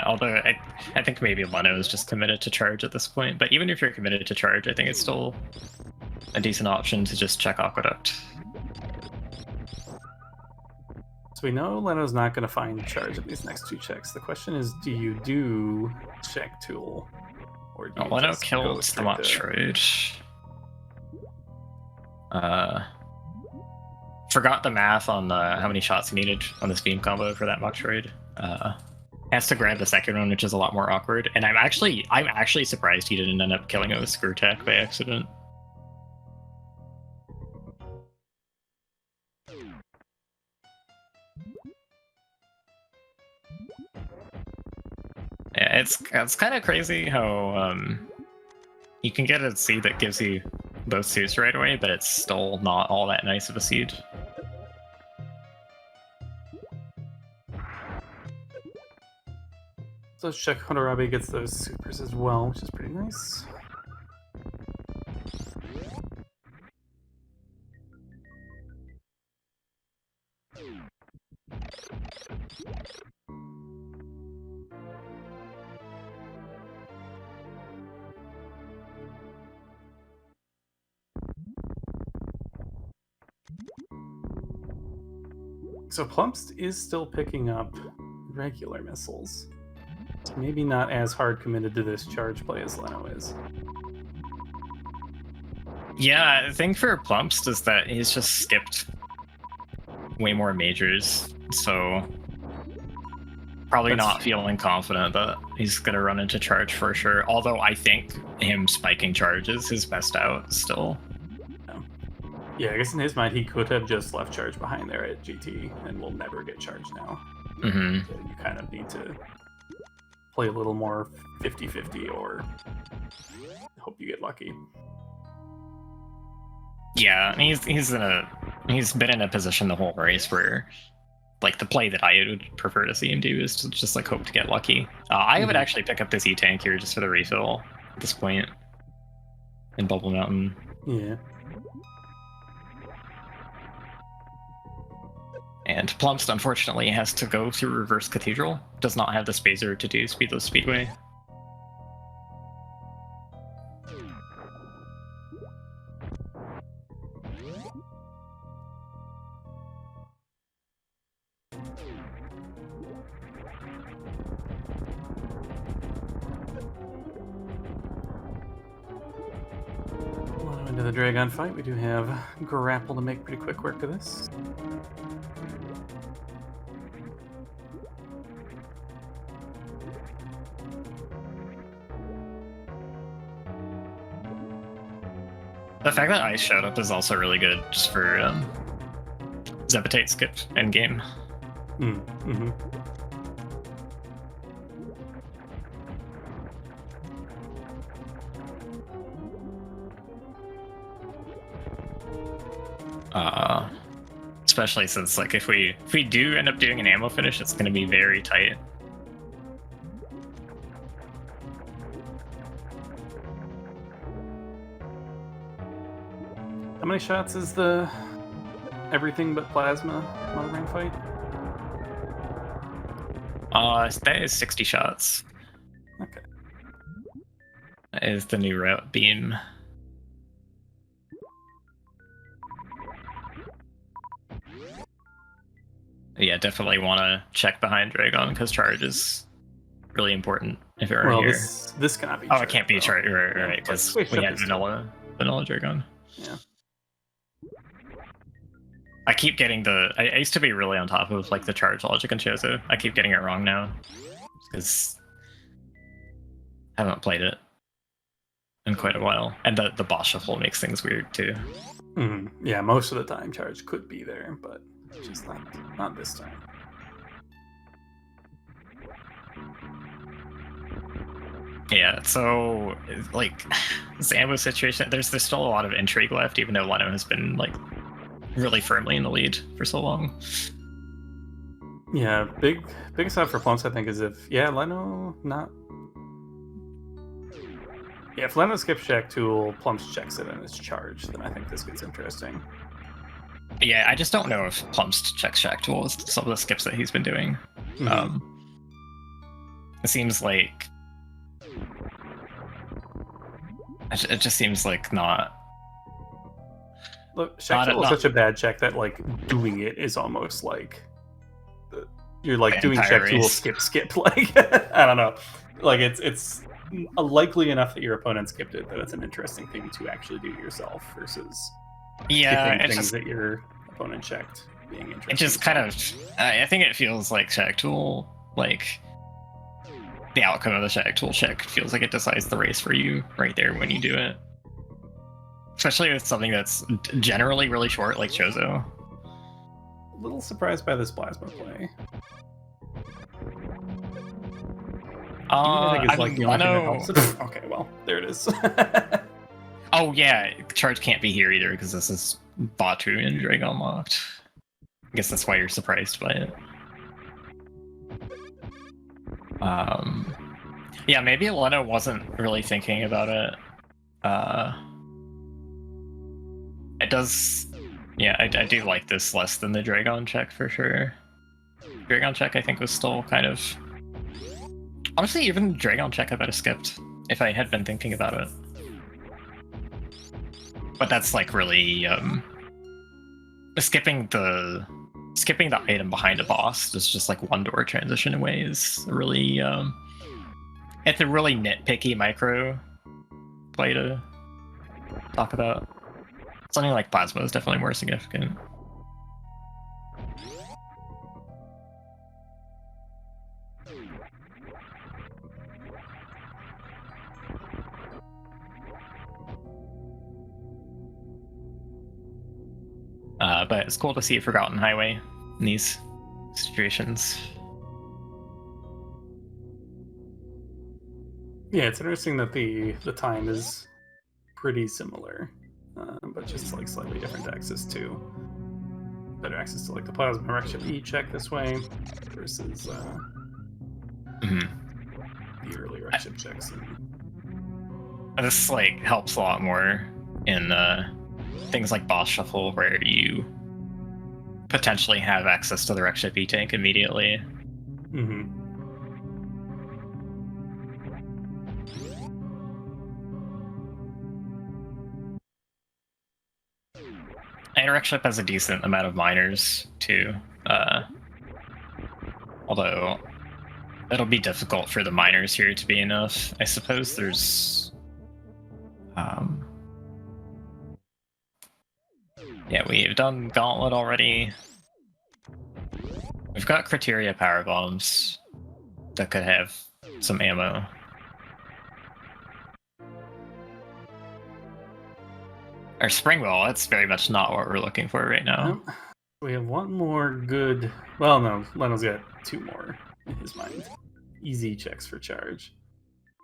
Although I think maybe Leno is just committed to charge at this point, but even if you're committed to charge, I think it's still a decent option to just check Aqueduct. So we know Leno's not going to find charge at these next 2 checks. The question is, do you do check tool? Or do you Leno killed the Motroid. Forgot the math on how many shots he needed on this beam combo for that Motroid. Has to grab the second one, which is a lot more awkward. And I'm actually surprised he didn't end up killing it with screw attack by accident. it's kind of crazy how you can get a seed that gives you both suits right away, but it's still not all that nice of a seed. So let's check Honorabe gets those supers as well, which is pretty nice. So Plumbst is still picking up regular missiles. So maybe not as hard committed to this charge play as Leno is. Yeah, the thing for Plumbst is that he's just skipped way more majors, so probably not feeling confident that he's going to run into charge for sure. Although I think him spiking charge is his best out still. Yeah, I guess in his mind he could have just left charge behind there at GT and will never get charge now. Mm-hmm. So you kind of need to play a little more 50-50 or hope you get lucky. Yeah, he's been in a position the whole race where, like, the play that I would prefer to see him do is to just like hope to get lucky. I would actually pick up this E-Tank here just for the refill at this point in Bubble Mountain. Yeah. And Plumbst, unfortunately, has to go through Reverse Cathedral. Does not have the spacer to do Speedless Speedway. Into the Dragon fight, we do have Grapple to make pretty quick work of this. The fact that Ice showed up is also really good just for Zepitate skip endgame. Mm-hmm. Especially since, like, if we do end up doing an ammo finish, it's going to be very tight. How many shots is the everything but plasma monobrain fight? That is 60 shots. Okay. That is the new route beam. Yeah, definitely want to check behind Dragon because charge is really important if it were here. This cannot be. Oh, it can't be charge, right? Because we had vanilla Dragon. Yeah. I keep getting I used to be really on top of like the charge logic in Chozo. I keep getting it wrong now because I haven't played it in quite a while, and the boss shuffle makes things weird too. Mm-hmm. Yeah, most of the time charge could be there, but just not this time. Yeah, so like this ammo situation, there's still a lot of intrigue left, even though Leno has been like really firmly in the lead for so long. Yeah, biggest out for Plumbst, I think, is if Leno not. Yeah, if Leno skips Shack Tool, Plumbst checks it and it's charged, then I think this gets interesting. Yeah, I just don't know if Plumbst checks Shack Tool with some of the skips that he's been doing. Mm-hmm. It seems like it just seems like not. Look, Shack Tool is such a bad check that like doing it is almost like you're like doing Shack Tool skip. Like I don't know, like it's likely enough that your opponent skipped it that it's an interesting thing to actually do yourself versus skipping things that your opponent checked being interesting. It just kind of, I think it feels like Shack Tool, like the outcome of the Shack Tool check feels like it decides the race for you right there when you do it. Especially with something that's generally really short, like Chozo. A little surprised by this plasma play. Speed, I think, is I like mean, the only thing that Leno. helps it. Okay, well, there it is. Oh yeah, charge can't be here either because this is Batu and Drake unlocked. I guess that's why you're surprised by it. Yeah, maybe Leno wasn't really thinking about it. It does. Yeah, I do like this less than the Dragon check for sure. Dragon check, I think, was still kind of. Honestly, even Dragon check I might have skipped if I had been thinking about it. But that's like really skipping the item behind a boss is just like one door transition away is really it's a really nitpicky micro play to talk about. Something like Plasma is definitely more significant. But it's cool to see a Forgotten Highway in these situations. Yeah, it's interesting that the time is pretty similar, but just like slightly different access to. Better access to like the Plasma Erection E check this way versus the early Erection checks. And this like helps a lot more in things like boss shuffle where you potentially have access to the wreck ship E-tank immediately. And wreck ship has a decent amount of miners too. Although it'll be difficult for the miners here to be enough. I suppose there's yeah, we've done Gauntlet already. We've got Criteria power bombs that could have some ammo. Our Springwell, that's very much not what we're looking for right now. We have one more good. Well, no, Leno's got two more in his mind. Easy checks for charge.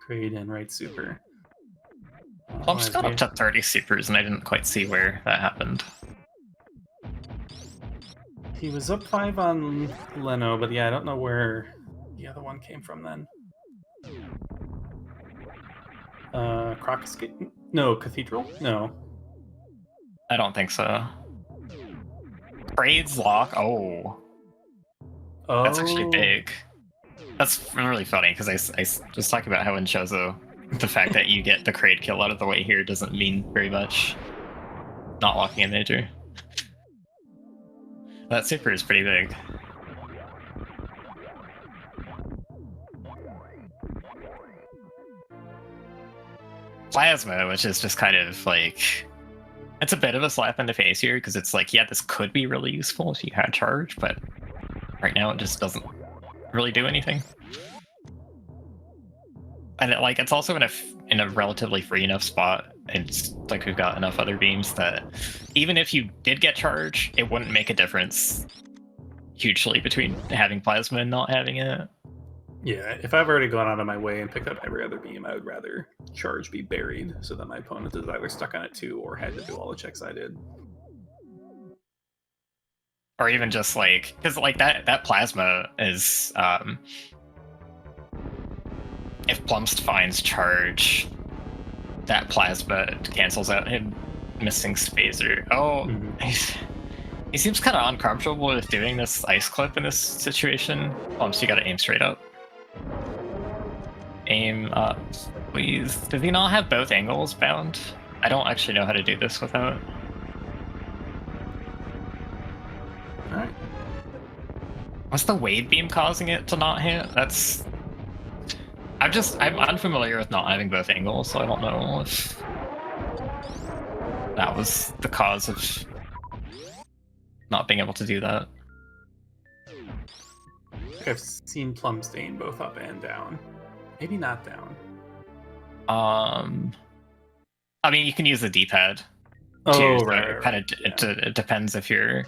Create and write super. Well, I'm just got up to 30 supers and I didn't quite see where that happened. He was up 5 on Leno, but yeah, I don't know where the other one came from then. Crocus? No, Cathedral? No. I don't think so. Braids lock? Oh. That's actually big. That's really funny because I was talking about how in Chozo, the fact that you get the Kraid kill out of the way here doesn't mean very much. Not locking a major. That super is pretty big. Plasma, which is just kind of like... It's a bit of a slap in the face here because it's like, yeah, this could be really useful if you had charge, but right now it just doesn't really do anything. And it's also in a relatively free enough spot. It's like we've got enough other beams that even if you did get charge, it wouldn't make a difference hugely between having Plasma and not having it. Yeah, if I've already gone out of my way and picked up every other beam, I would rather charge be buried so that my opponent is either stuck on it too or had to do all the checks I did. Or even just like, because like that Plasma is, if plumbst finds charge, that Plasma cancels out him missing Spacer. Oh, he seems kind of uncomfortable with doing this ice clip in this situation. Plumbst, you gotta aim straight up. Aim up, please. Does he not have both angles bound? I don't actually know how to do this without. Alright. What's the wave beam causing it to not hit? That's... I'm unfamiliar with not having both angles, so I don't know if that was the cause of not being able to do that. I think I've seen plumbst aim both up and down. Maybe not down. I mean, you can use the D-pad. Oh, too, right. So it depends if you're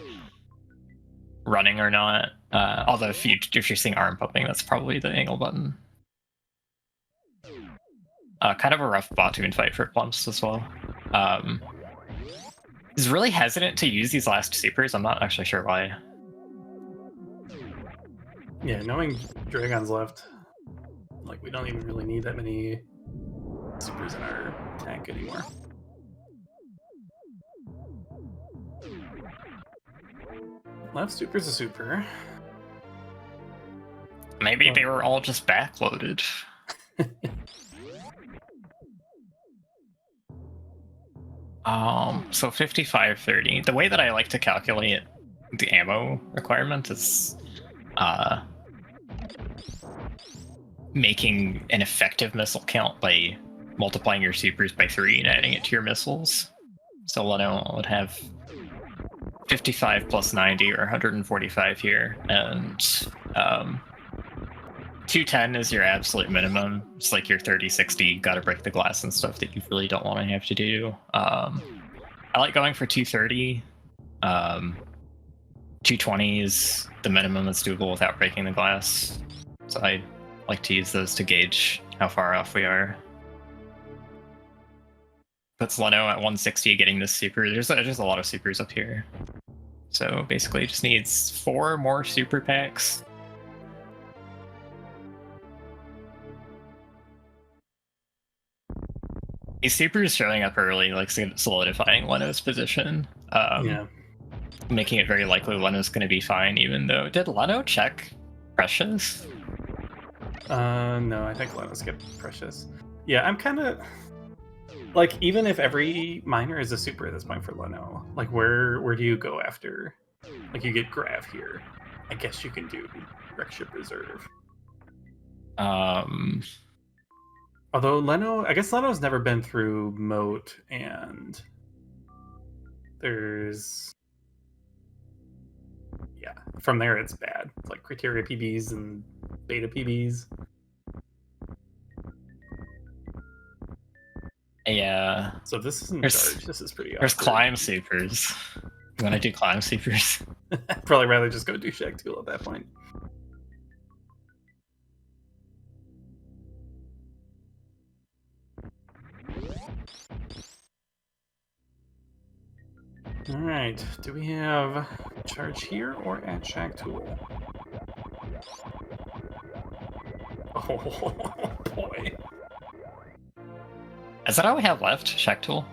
running or not. Although if you're seeing arm pumping, that's probably the angle button. Kind of a rough bot-tune fight for plumbst as well. He's really hesitant to use these last supers. I'm not actually sure why. Yeah, knowing Dragon's left, like we don't even really need that many supers in our tank anymore. Left super's a super. Maybe they were all just backloaded. So 55-30. The way that I like to calculate the ammo requirement is making an effective missile count by multiplying your supers by 3 and adding it to your missiles. So Leno would have 55 plus 90 or 145 here, and 210 is your absolute minimum. It's like your 30-60, gotta break the glass and stuff that you really don't want to have to do. I like going for 230. 220 is the minimum that's doable without breaking the glass. So I like to use those to gauge how far off we are. Puts Leno at 160 getting this super. There's a lot of supers up here. So basically it just needs 4 more super packs. These supers showing up early, like solidifying Leno's position. Yeah. Making it very likely Leno's going to be fine, even though... Did Leno check Precious? No, I think Leno's skipped Precious. Yeah, I'm kind of... Like, even if every miner is a super at this point for Leno, like, where do you go after? Like, you get Grav here. I guess you can do Wreckship Reserve. Although Leno... I guess Leno's never been through Moat, and... There's... Yeah, from there it's bad. It's like Criteria PBs and Beta PBs. Yeah. So this isn't charge. This is pretty awkward. There's climb supers. You want to do climb supers? I'd probably rather just go do Shack Tool at that point. Alright, do we have charge here or at Shack Tool? Oh boy. Is that all we have left, Shack Tool?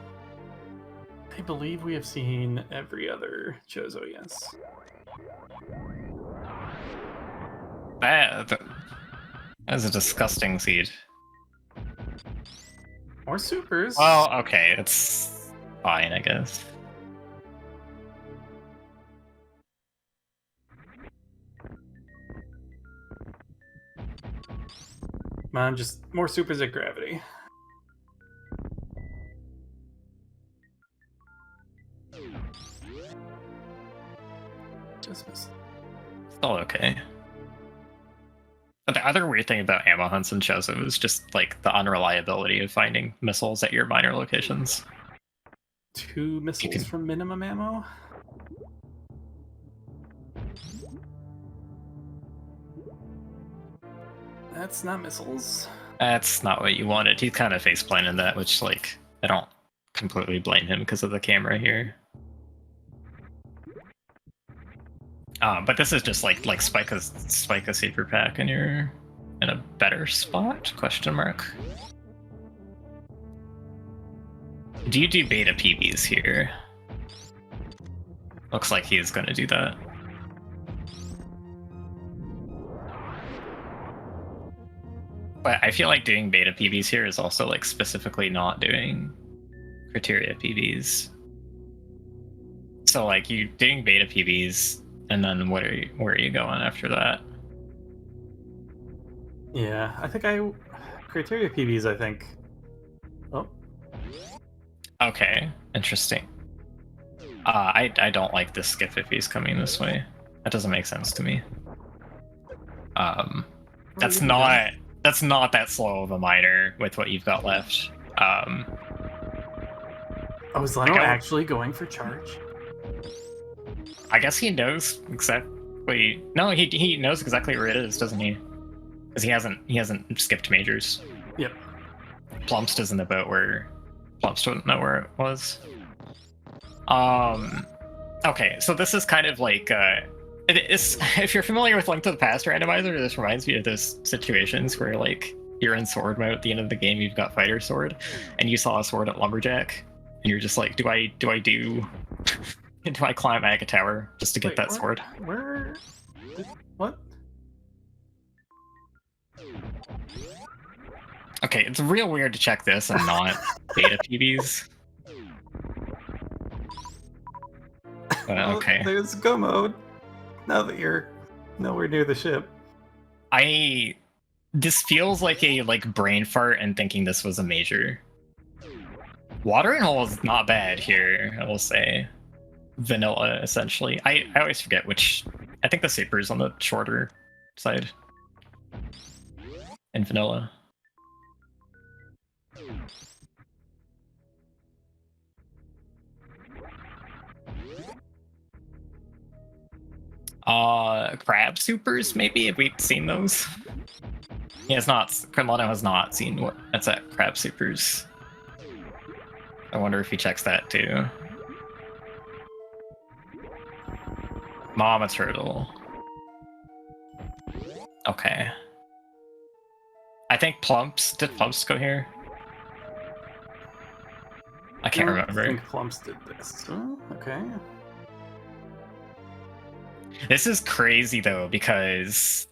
I believe we have seen every other Chozo, yes. That is a disgusting seed. More supers. Well, okay, it's fine, I guess. Come on, just more supers at Gravity. Just missed. Still okay. But the other weird thing about ammo hunts in Chozo is just like the unreliability of finding missiles at your minor locations. 2 missiles from minimum ammo? That's not missiles. That's not what you wanted. He's kind of face planted that, which, like, I don't completely blame him because of the camera here. But this is just like spike a super pack and you're in a better spot? Question mark. Do you do beta PBs here? Looks like he is going to do that. But I feel like doing beta PBs here is also like specifically not doing criteria PBs. So like you doing beta PBs, and then where are you going after that? Yeah, I think criteria PBs. I think. Oh. Okay, interesting. I don't like this skip if he's coming this way. That doesn't make sense to me. That's not that slow of a miner with what you've got left. Oh, is Leno actually going for charge? I guess he knows exactly. No, he knows exactly where it is, doesn't he? Because he hasn't skipped majors. Yep. Plumbst isn't about where Plumbst wouldn't know where it was. Okay, so this is kind of like it is, if you're familiar with Link to the Past randomizer, this reminds me of those situations where like you're in sword mode at the end of the game, you've got fighter sword, and you saw a sword at lumberjack, and you're just like, do I do I climb Aga Tower just to get that sword? Where? What? Okay, it's real weird to check this and not beta PBs. Okay. There's go mode. Now that you're nowhere near the ship. This feels like a brain fart and thinking this was a major. Watering hole is not bad here, I will say. Vanilla, essentially. I always forget which. I think the super is on the shorter side. In vanilla. Crab supers, maybe? Have we seen those? He has not. Cremlano has not seen what that's at crab supers. I wonder if he checks that too. Mama turtle. Okay. I think Plumbst. Did Plumbst go here? I can't remember. I think Plumbst did this. Oh, okay. This is crazy though, because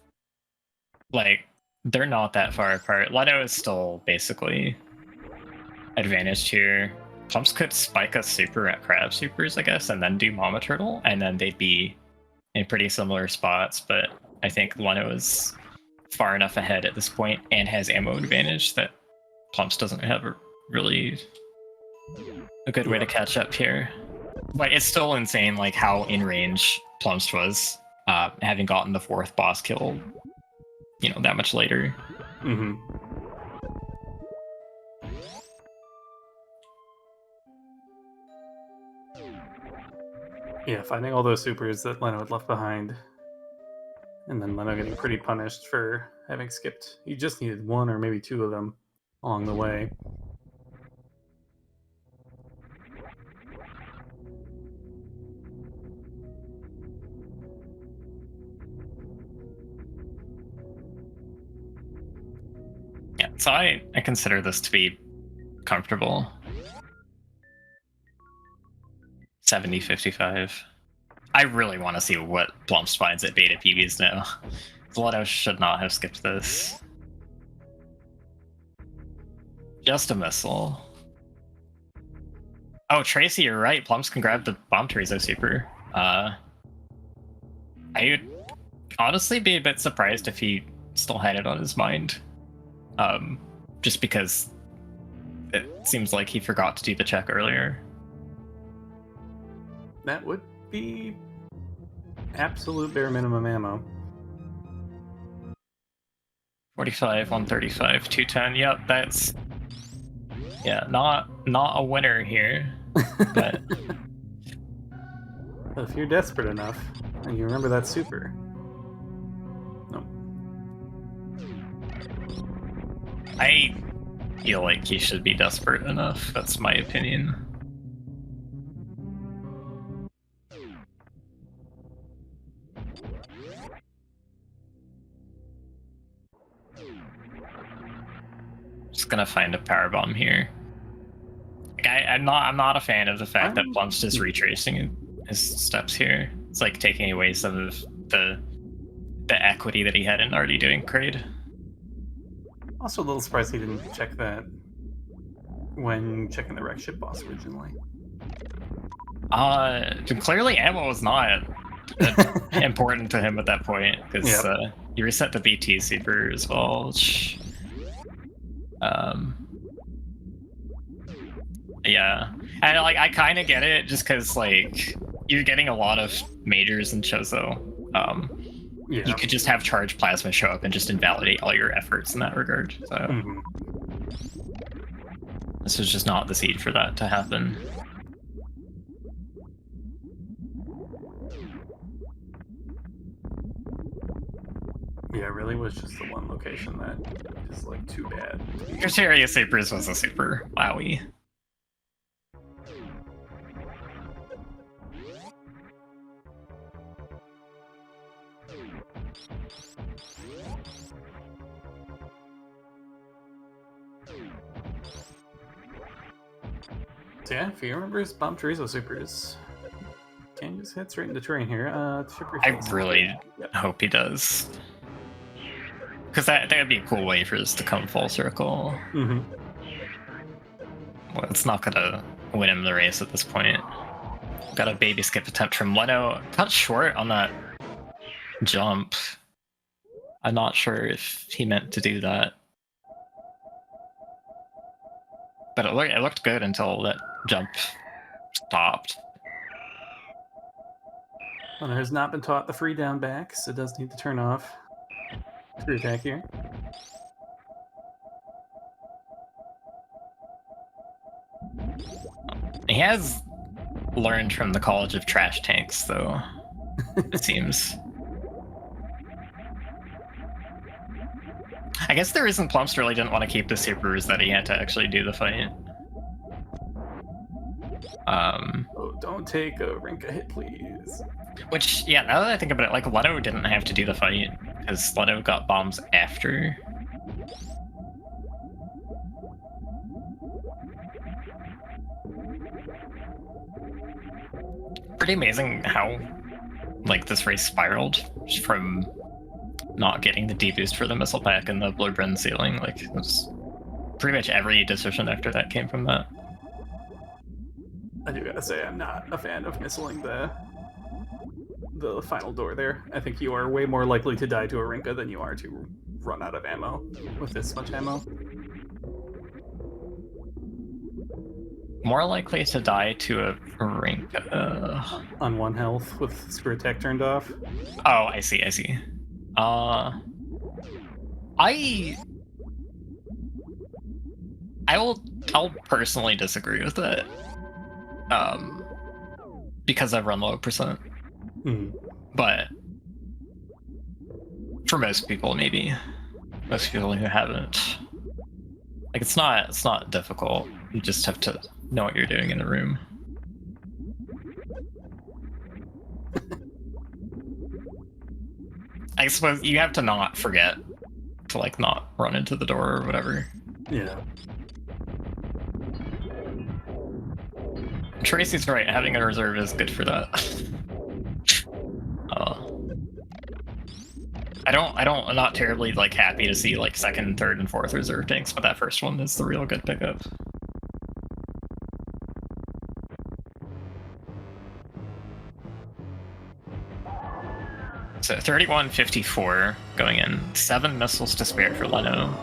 like they're not that far apart. Leno is still basically advantaged here. Plumbst could spike a super at crab supers, I guess, and then do Mama Turtle, and then they'd be in pretty similar spots, but I think Leno is far enough ahead at this point and has ammo advantage that Plumbst doesn't have a really a good way to catch up here. But it's still insane like how in range Plumbst was, having gotten the 4th boss kill, you know, that much later. Mm-hmm. Yeah, finding all those supers that Leno had left behind. And then Leno getting pretty punished for having skipped. He just needed 1 or maybe 2 of them along the way. Yeah, so I consider this to be comfortable. 70-55. I really want to see what Plumbst finds at beta PBs now. Zlato should not have skipped this. Just a missile. Oh, Tracy, you're right. Plumbst can grab the Bomb Teresa super. I would honestly be a bit surprised if he still had it on his mind. Just because it seems like he forgot to do the check earlier. That would be absolute bare minimum ammo. 45, 135, 210. Yep, that's not a winner here. But if you're desperate enough and you remember that super. No. I feel like he should be desperate enough. That's my opinion. Just gonna find a power bomb here. Like, I'm not a fan of the fact that Plumbst is retracing his steps here. It's like taking away some of the equity that he had in already doing Kraid. Also a little surprised he didn't check that when checking the wreck ship boss originally. Clearly ammo was not important to him at that point, because you reset the BT super as well, which yeah, and like I kind of get it, just because like you're getting a lot of majors in Chozo. You could just have charge plasma show up and just invalidate all your efforts in that regard. So this was just not the seed for that to happen. Yeah, it really was just the one location that is like too bad. Criteria Supers was a super wowie. So yeah, if you remember his bomb chorizo supers, can just hit straight into terrain here. I really hope he does. Because that would be a cool way for us to come full circle. Mm-hmm. Well, it's not gonna win him the race at this point. Got a baby skip attempt from Leno. Cut short on that jump. I'm not sure if he meant to do that. But it looked good until that jump stopped. Leno has not been taught the free down back, so does need to turn off. Screw attack here. He has learned from the College of Trash Tanks, though, it seems. I guess the reason plumbst really didn't want to keep the super is that he had to actually do the fight. Oh, don't take a Rinka hit, please. Which, yeah, now that I think about it, like, Leno didn't have to do the fight, because Leno got bombs after. Pretty amazing how, like, this race spiraled from not getting the D-boost for the missile pack and the blue-brin ceiling. Like, it was pretty much every decision after that came from that. I do gotta say, I'm not a fan of missiling the final door there. I think you are way more likely to die to a Rinka than you are to run out of ammo with this much ammo. More likely to die to a Rinka. On 1 health with screw attack turned off. Oh, I see. I'll personally disagree with that. Because I've run low percent. But for most people, maybe most people who haven't, like, it's not difficult. You just have to know what you're doing in the room. I suppose you have to not forget to, like, not run into the door or whatever. Yeah. Tracy's right. Having a reserve is good for that. I'm not terribly, like, happy to see, like, second, third, and fourth reserve tanks, but that first one is the real good pickup. So 31-54 going in. 7 missiles to spare for Leno.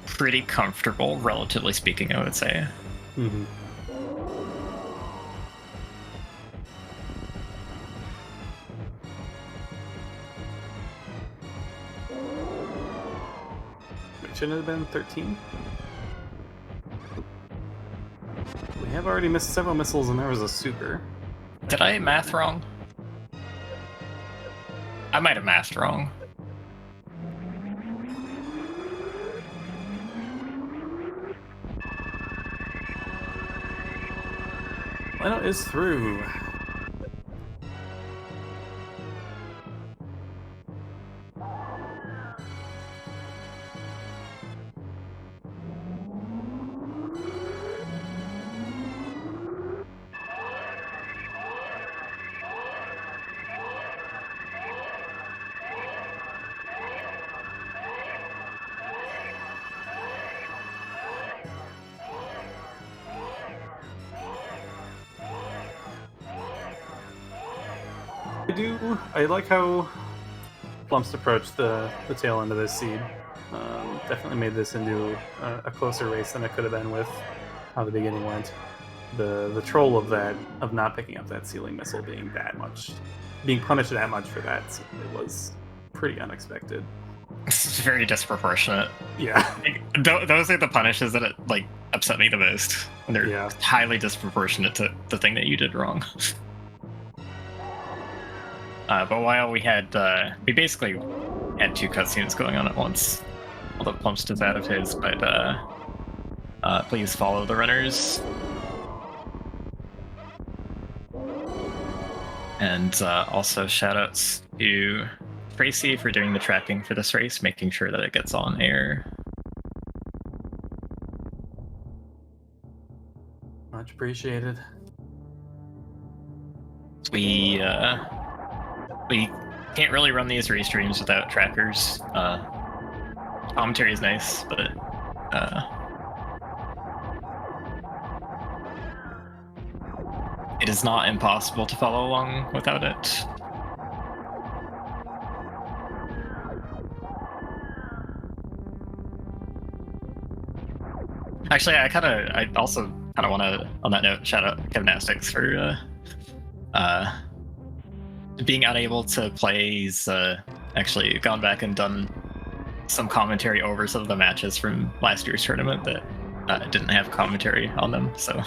Pretty comfortable, relatively speaking, I would say. Mm-hmm. Shouldn't it have been 13? We have already missed several missiles and there was a super. Did I math wrong? I might have mathed wrong. Leno is through. I like how plumbst approached the tail end of this seed. Definitely made this into a closer race than it could have been with how the beginning went. The troll of not picking up that ceiling missile being punished that much for that, it was pretty unexpected. It's very disproportionate. Yeah. Those are the punishes that like upset me the most. When they're highly disproportionate to the thing that you did wrong. But while we had, we basically had two cutscenes going on at once. Although plumbst is out of his, but please follow the runners. And also shoutouts to Tracy for doing the tracking for this race, making sure that it gets on air. Much appreciated. We can't really run these restreams without trackers. Commentary is nice, but it is not impossible to follow along without it. Actually, I also kind of want to, on that note, shout out Gymnastics for being unable to play. He's actually gone back and done some commentary over some of the matches from last year's tournament that didn't have commentary on them. So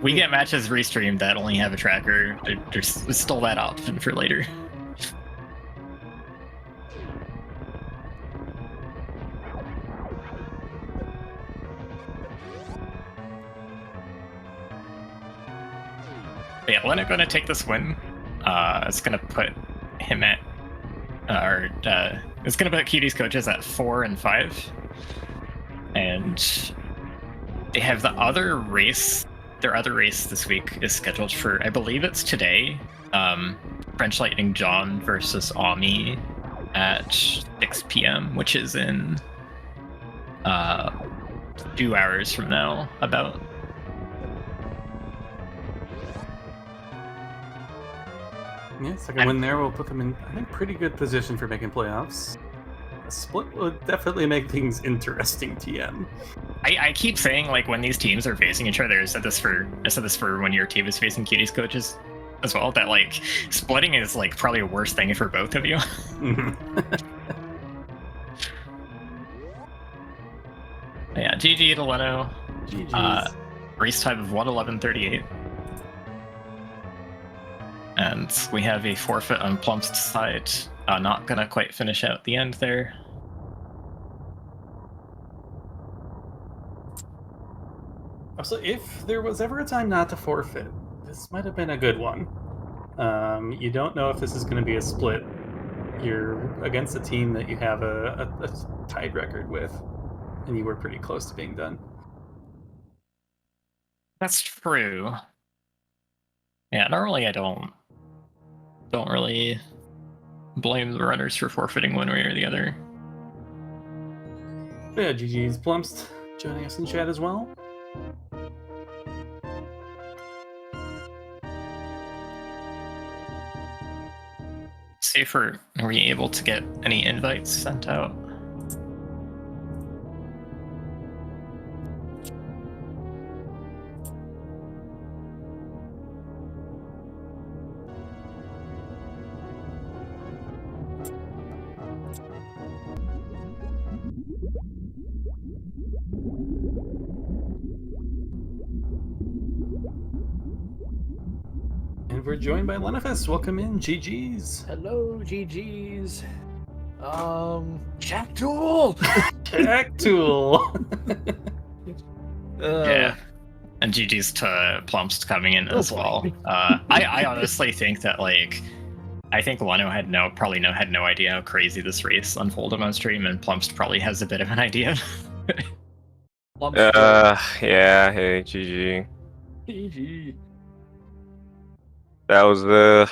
we get matches restreamed that only have a tracker. There's still that option for later. But yeah, Leno gonna take this win. It's gonna put him at, it's gonna put QD's coaches at 4 and 5, and they have the other race. Their other race this week is scheduled for, I believe it's today. French Lightning John versus Ami at 6 p.m., which is in 2 hours from now, about. Yeah, second win there will put them in, I think, pretty good position for making playoffs. A split would definitely make things interesting, TM. I keep saying, like, when these teams are facing each other, I said this for when your team is facing QD's coaches as well, that, like, splitting is, like, probably a worse thing for both of you. Yeah, GG to Leno. GG's. Race time of 1:11:38. And we have a forfeit on plumbst's side. Not gonna quite finish out the end there. So if there was ever a time not to forfeit, this might have been a good one. You don't know if this is going to be a split. You're against a team that you have a tied record with, and you were pretty close to being done. That's true. Yeah, normally I don't really blame the runners for forfeiting one way or the other. But yeah, GG's Plumbst joining us in chat as well. See if are we able to get any invites sent out. And we're joined by Lenifest. Welcome in, GG's. Hello, GG's. Jack Tool. Jack Tool. Yeah. And GG's to Plumbst coming in as well. I honestly think that, like, I think Leno had no idea how crazy this race unfolded on stream, and Plumbst probably has a bit of an idea. Yeah, hey, GG. GG. That was a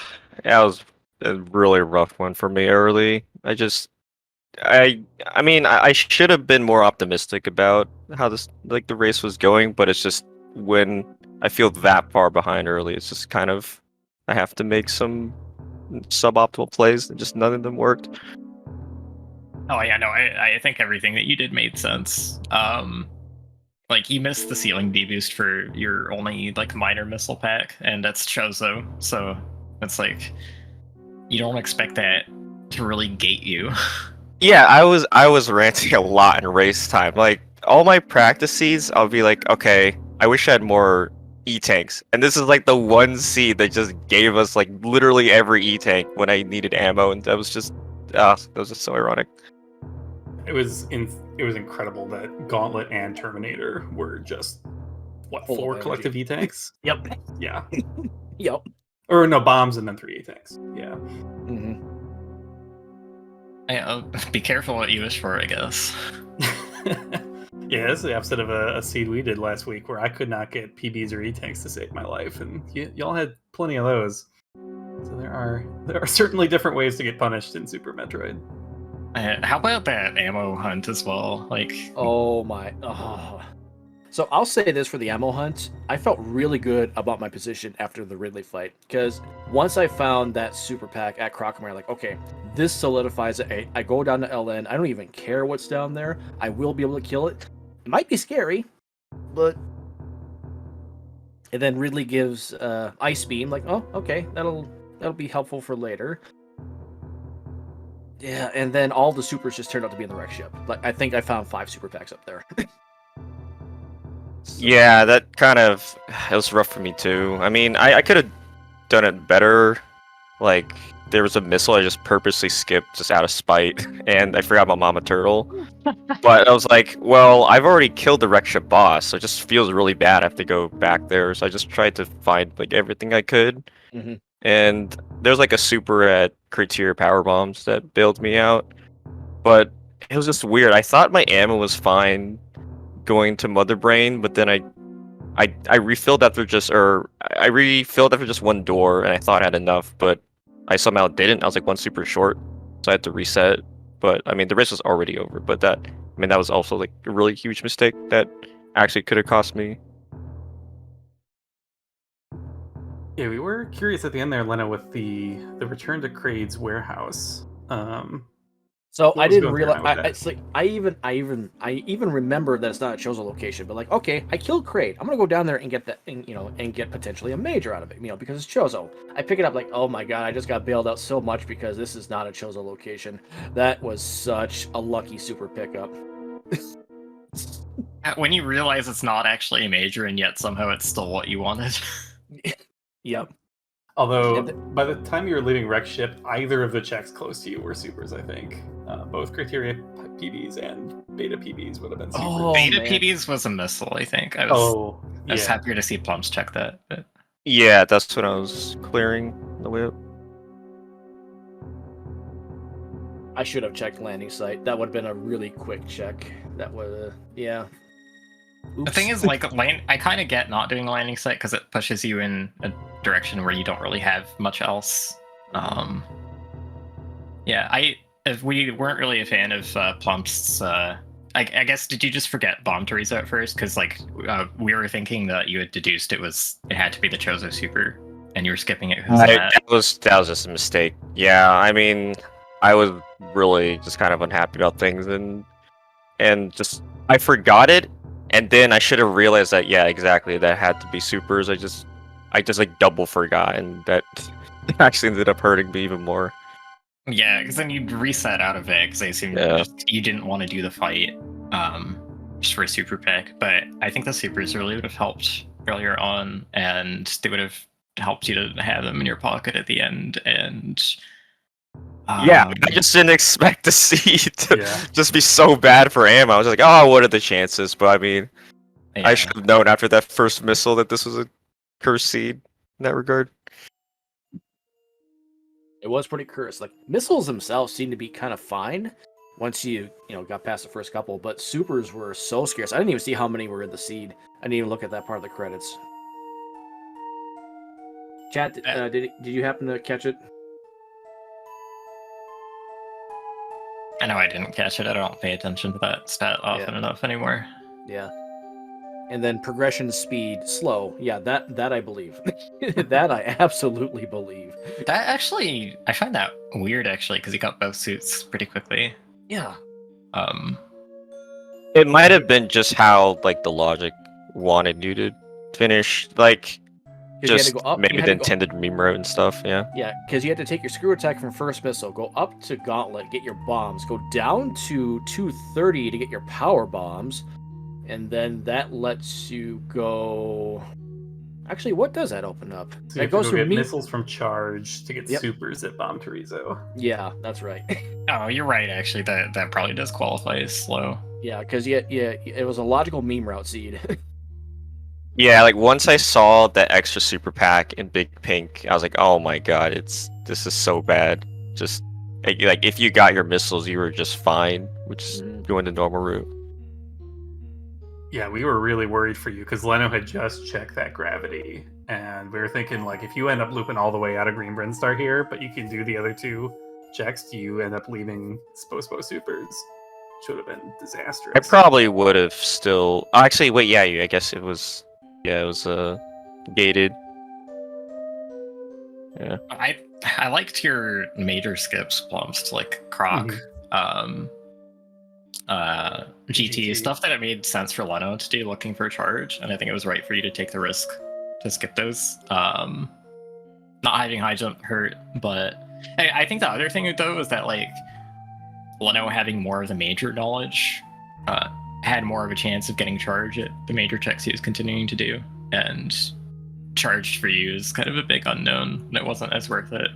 really rough one for me early. I mean, I should have been more optimistic about how the race was going, but it's just when I feel that far behind early, it's just kind of, I have to make some suboptimal plays, and just none of them worked. Oh yeah, no, I think everything that you did made sense. Like, you missed the ceiling D-boost for your only, like, minor missile pack, and that's Chozo, so it's like, you don't expect that to really gate you. Yeah, I was ranting a lot in race time. Like, all my practices, I'll be like, okay, I wish I had more E-tanks. And this is like the one seed that just gave us like literally every E-tank when I needed ammo, and that was just that was just so ironic. It was incredible that Gauntlet and Terminator were just Full of 4 energy. collective E tanks? Yep. Yeah. Yep. Or no, bombs and then 3 E tanks. Yeah. Mm-hmm. Be careful what you wish for, I guess. Yeah, this is the opposite of a seed we did last week where I could not get PBs or E tanks to save my life, and y'all had plenty of those. So there are certainly different ways to get punished in Super Metroid. How about that ammo hunt as well? Like, Oh my. Oh. So I'll say this for the ammo hunt. I felt really good about my position after the Ridley fight because once I found that super pack at Crocomire, like, okay, this solidifies it. I go down to LN. I don't even care what's down there. I will be able to kill it. It might be scary, but. And then Ridley gives Ice Beam. Like, oh, okay, that'll be helpful for later. Yeah, and then all the supers just turned out to be in the wreck ship. Like, I think I found 5 super packs up there. Yeah, that kind of it was rough for me too. I mean, I could have done it better. Like there was a missile I just purposely skipped just out of spite, and I forgot about Mama Turtle. But I was like, well, I've already killed the wreck ship boss, so it just feels really bad. I have to go back there, so I just tried to find like everything I could. Mm-hmm. And there's like a super at Criteria Power Bombs that bailed me out, but it was just weird. I thought my ammo was fine going to Mother Brain, but then I refilled after just one door, and I thought I had enough, but I somehow didn't. I was like one super short, so I had to reset. But I mean, the race was already over. But that was also like a really huge mistake that actually could have cost me. Yeah, we were curious at the end there, Lena, with the return to Kraid's warehouse. So What I was didn't going through your realize. mind with that? It's like I even remember that it's not a Chozo location. But like, okay, I killed Kraid. I'm gonna go down there and get that, and get potentially a major out of it. Because it's Chozo. I pick it up like, oh my god, I just got bailed out so much because this is not a Chozo location. That was such a lucky super pickup. when you realize it's not actually a major and yet somehow it's still what you wanted. Yep. Although, And by the time you were leaving Wreck Ship, either of the checks close to you were supers, I think. Both Criteria PBs and Beta PBs would have been supers. Oh, Beta man. PBs was a missile, I think. I was yeah. happier to see Plumbst check that. But... Yeah, that's when I was clearing the way up. I should have checked landing site. That would have been a really quick check. That would, yeah. The Oops. thing is, like, I kind of get not doing a landing site because it pushes you in a direction where you don't really have much else. Yeah, if we weren't really a fan of Plumpst's. I guess, did you just forget bomb Teresa at first? Because like we were thinking that you had deduced it had to be the Chozo super, and you were skipping it. That was just a mistake. Yeah, I mean, I was really just kind of unhappy about things, and just I forgot it, and then I should have realized that exactly that had to be supers. I just like double forgot, and that actually ended up hurting me even more. Yeah, because then you'd reset out of it because I assumed you didn't want to do the fight just for a super pick. But I think the supers really would have helped earlier on, and they would have helped you to have them in your pocket at the end. And I just didn't expect the seed to just be so bad for ammo. I was like, oh, what are the chances? But I mean, I should have known after that first missile that this was a cursed seed in that regard. It was pretty cursed. Like, missiles themselves seemed to be kind of fine once you got past the first couple, but supers were so scarce. I didn't even see how many were in the seed. I didn't even look at that part of the credits. Chat, did you happen to catch it? I know I didn't catch it. I don't pay attention to that stat often enough anymore. Yeah. And then progression speed slow. Yeah, that I believe. That I absolutely believe. That actually, I find that weird actually, because he got both suits pretty quickly. Yeah. It might have been just how like the logic wanted you to finish, like just maybe the intended meme route and stuff. Yeah. Yeah, because you had to take your screw attack from first missile, go up to Gauntlet, get your bombs, go down to 230 to get your power bombs. And then that lets you go. Actually, what does that open up? So you It have to goes go through get me. missiles from charge to get Yep. supers at Bomb Torizo. Yeah, that's right. Oh, you're right. Actually, that probably does qualify as slow. Yeah, because it was a logical meme route seed. Yeah, like once I saw that extra super pack in Big Pink, I was like, oh my god, this is so bad. Just like if you got your missiles, you were just fine, which is going the normal route. Yeah, we were really worried for you because Leno had just checked that gravity, and we were thinking like if you end up looping all the way out of Green Brinstar here, but you can do the other two checks, you end up leaving Spo supers. Should have been disastrous. I probably would have still. Actually, wait, yeah, I guess it was. Yeah, it was gated. Yeah. I liked your major skips, plumbst, like Croc, GT, stuff that it made sense for Leno to do looking for a charge, and I think it was right for you to take the risk to skip those. Not having high jump hurt, but I think the other thing though is that like Leno having more of the major knowledge had more of a chance of getting charge at the major checks he was continuing to do, and charged for you is kind of a big unknown, and it wasn't as worth it.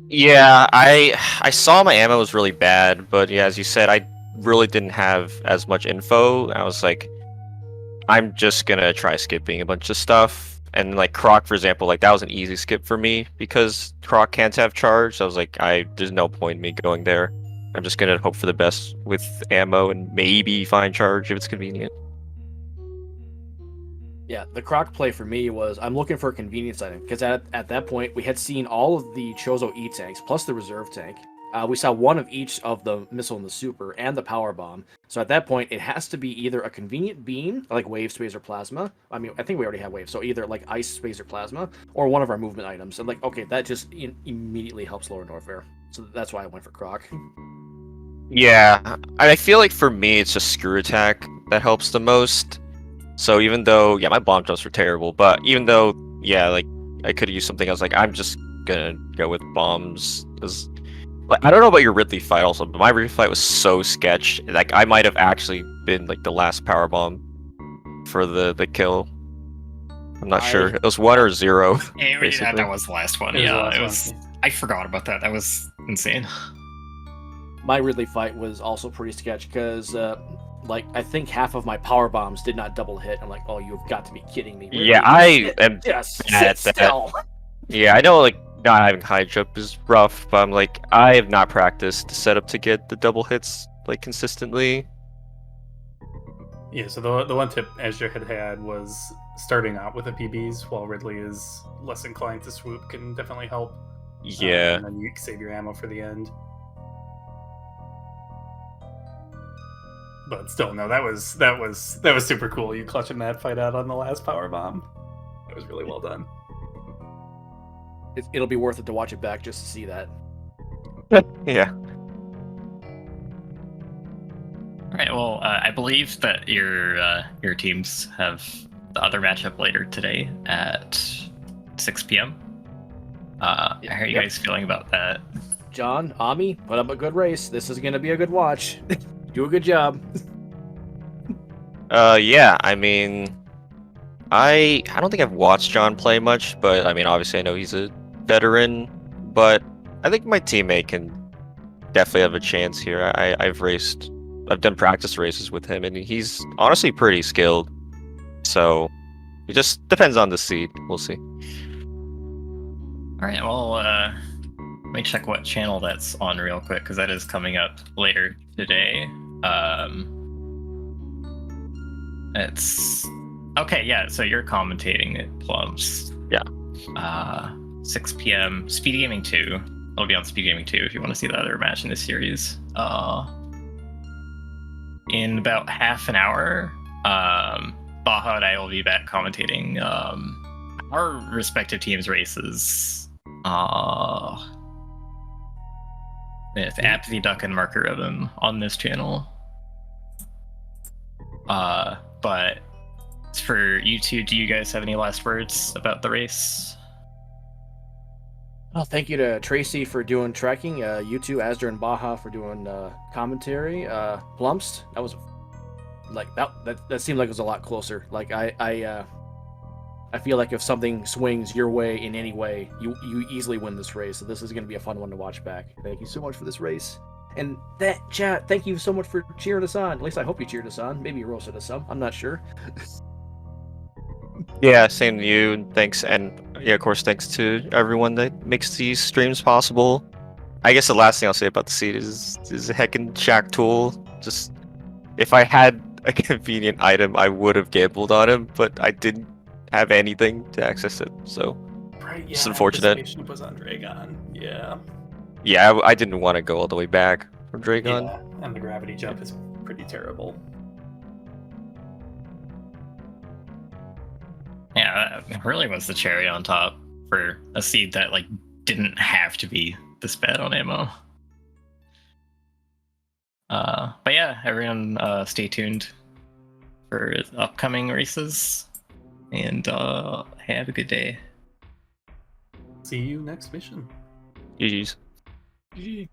Yeah, I saw my ammo was really bad, but yeah, as you said, I really didn't have as much info. I was like, I'm just gonna try skipping a bunch of stuff. And like Croc, for example, like that was an easy skip for me because Croc can't have charge. So I was like, there's no point in me going there. I'm just gonna hope for the best with ammo and maybe find charge if it's convenient. Yeah, the Croc play for me was I'm looking for a convenience item because at that point we had seen all of the Chozo E tanks plus the reserve tank. We saw one of each of the missile and the super and the power bomb. So at that point, it has to be either a convenient beam, like wave, space, or plasma. I mean, I think we already have wave, so either like ice, space, or plasma, or one of our movement items. And like, okay, that just immediately helps lower Norfair. So that's why I went for Croc. Yeah, I feel like for me, it's just screw attack that helps the most. So even though, yeah, my bomb jumps were terrible, but even though, yeah, like I could have used something else, like I'm just gonna go with bombs. Because, like, I don't know about your Ridley fight also, but my Ridley fight was so sketch. Like I might have actually been like the last power bomb for the kill. I'm not sure. It was 1 or 0. That was the last one. It was. I forgot about that. That was insane. My Ridley fight was also pretty sketch because. Like, I think half of my power bombs did not double hit. I'm like, oh, you've got to be kidding me. Really? Yeah, I am just bad sit at that. still. Yeah, I know, like, not having high jump is rough, but I'm like, I have not practiced the setup to get the double hits, like, consistently. Yeah, so the one tip Ezra had was starting out with the PBs while Ridley is less inclined to swoop can definitely help. Yeah. And then you save your ammo for the end. But still, no, that was super cool. You clutching that fight out on the last power bomb. That was really well done. It'll be worth it to watch it back just to see that. Yeah. All right. Well, I believe that your teams have the other matchup later today at 6 p.m. How are you guys feeling about that? John, Ami, put up a good race. This is gonna be a good watch. Do a good job. Yeah, I mean, I don't think I've watched John play much, but I mean, obviously I know he's a veteran, but I think my teammate can definitely have a chance here. I've done practice races with him, and he's honestly pretty skilled. So it just depends on the seed. We'll see. All right. Well, let me check what channel that's on real quick because that is coming up later today. It's okay. Yeah. So you're commentating it, plumbst. Yeah. 6 p.m. Speed Gaming 2. It'll be on Speed Gaming 2 if you want to see the other match in this series. In about half an hour, Baja and I will be back commentating our respective teams' races. With Apathy Duck and Marker Ribbon on this channel. But for you two, do you guys have any last words about the race? Well, thank you to Tracy for doing tracking. You two, Asder and Baja, for doing commentary. Plumbst, that was like that seemed like it was a lot closer. Like I I feel like if something swings your way in any way, you easily win this race. So this is going to be a fun one to watch back. Thank you so much for this race. And that chat, thank you so much for cheering us on. At least I hope you cheered us on. Maybe you roasted us some. I'm not sure. Yeah, same to you. And thanks, and yeah, of course, thanks to everyone that makes these streams possible. I guess the last thing I'll say about the seed is a heckin' Shack tool. Just if I had a convenient item, I would have gambled on him, but I didn't have anything to access it, so Right, yeah. it's unfortunate. The spaceship was on Dragon. Yeah. Yeah, I didn't want to go all the way back from Dragon. Yeah, and the gravity jump is pretty terrible. Yeah, that really was the cherry on top for a seed that like didn't have to be this bad on ammo. But yeah, everyone stay tuned for upcoming races, and have a good day. See you next mission. GG's. GG.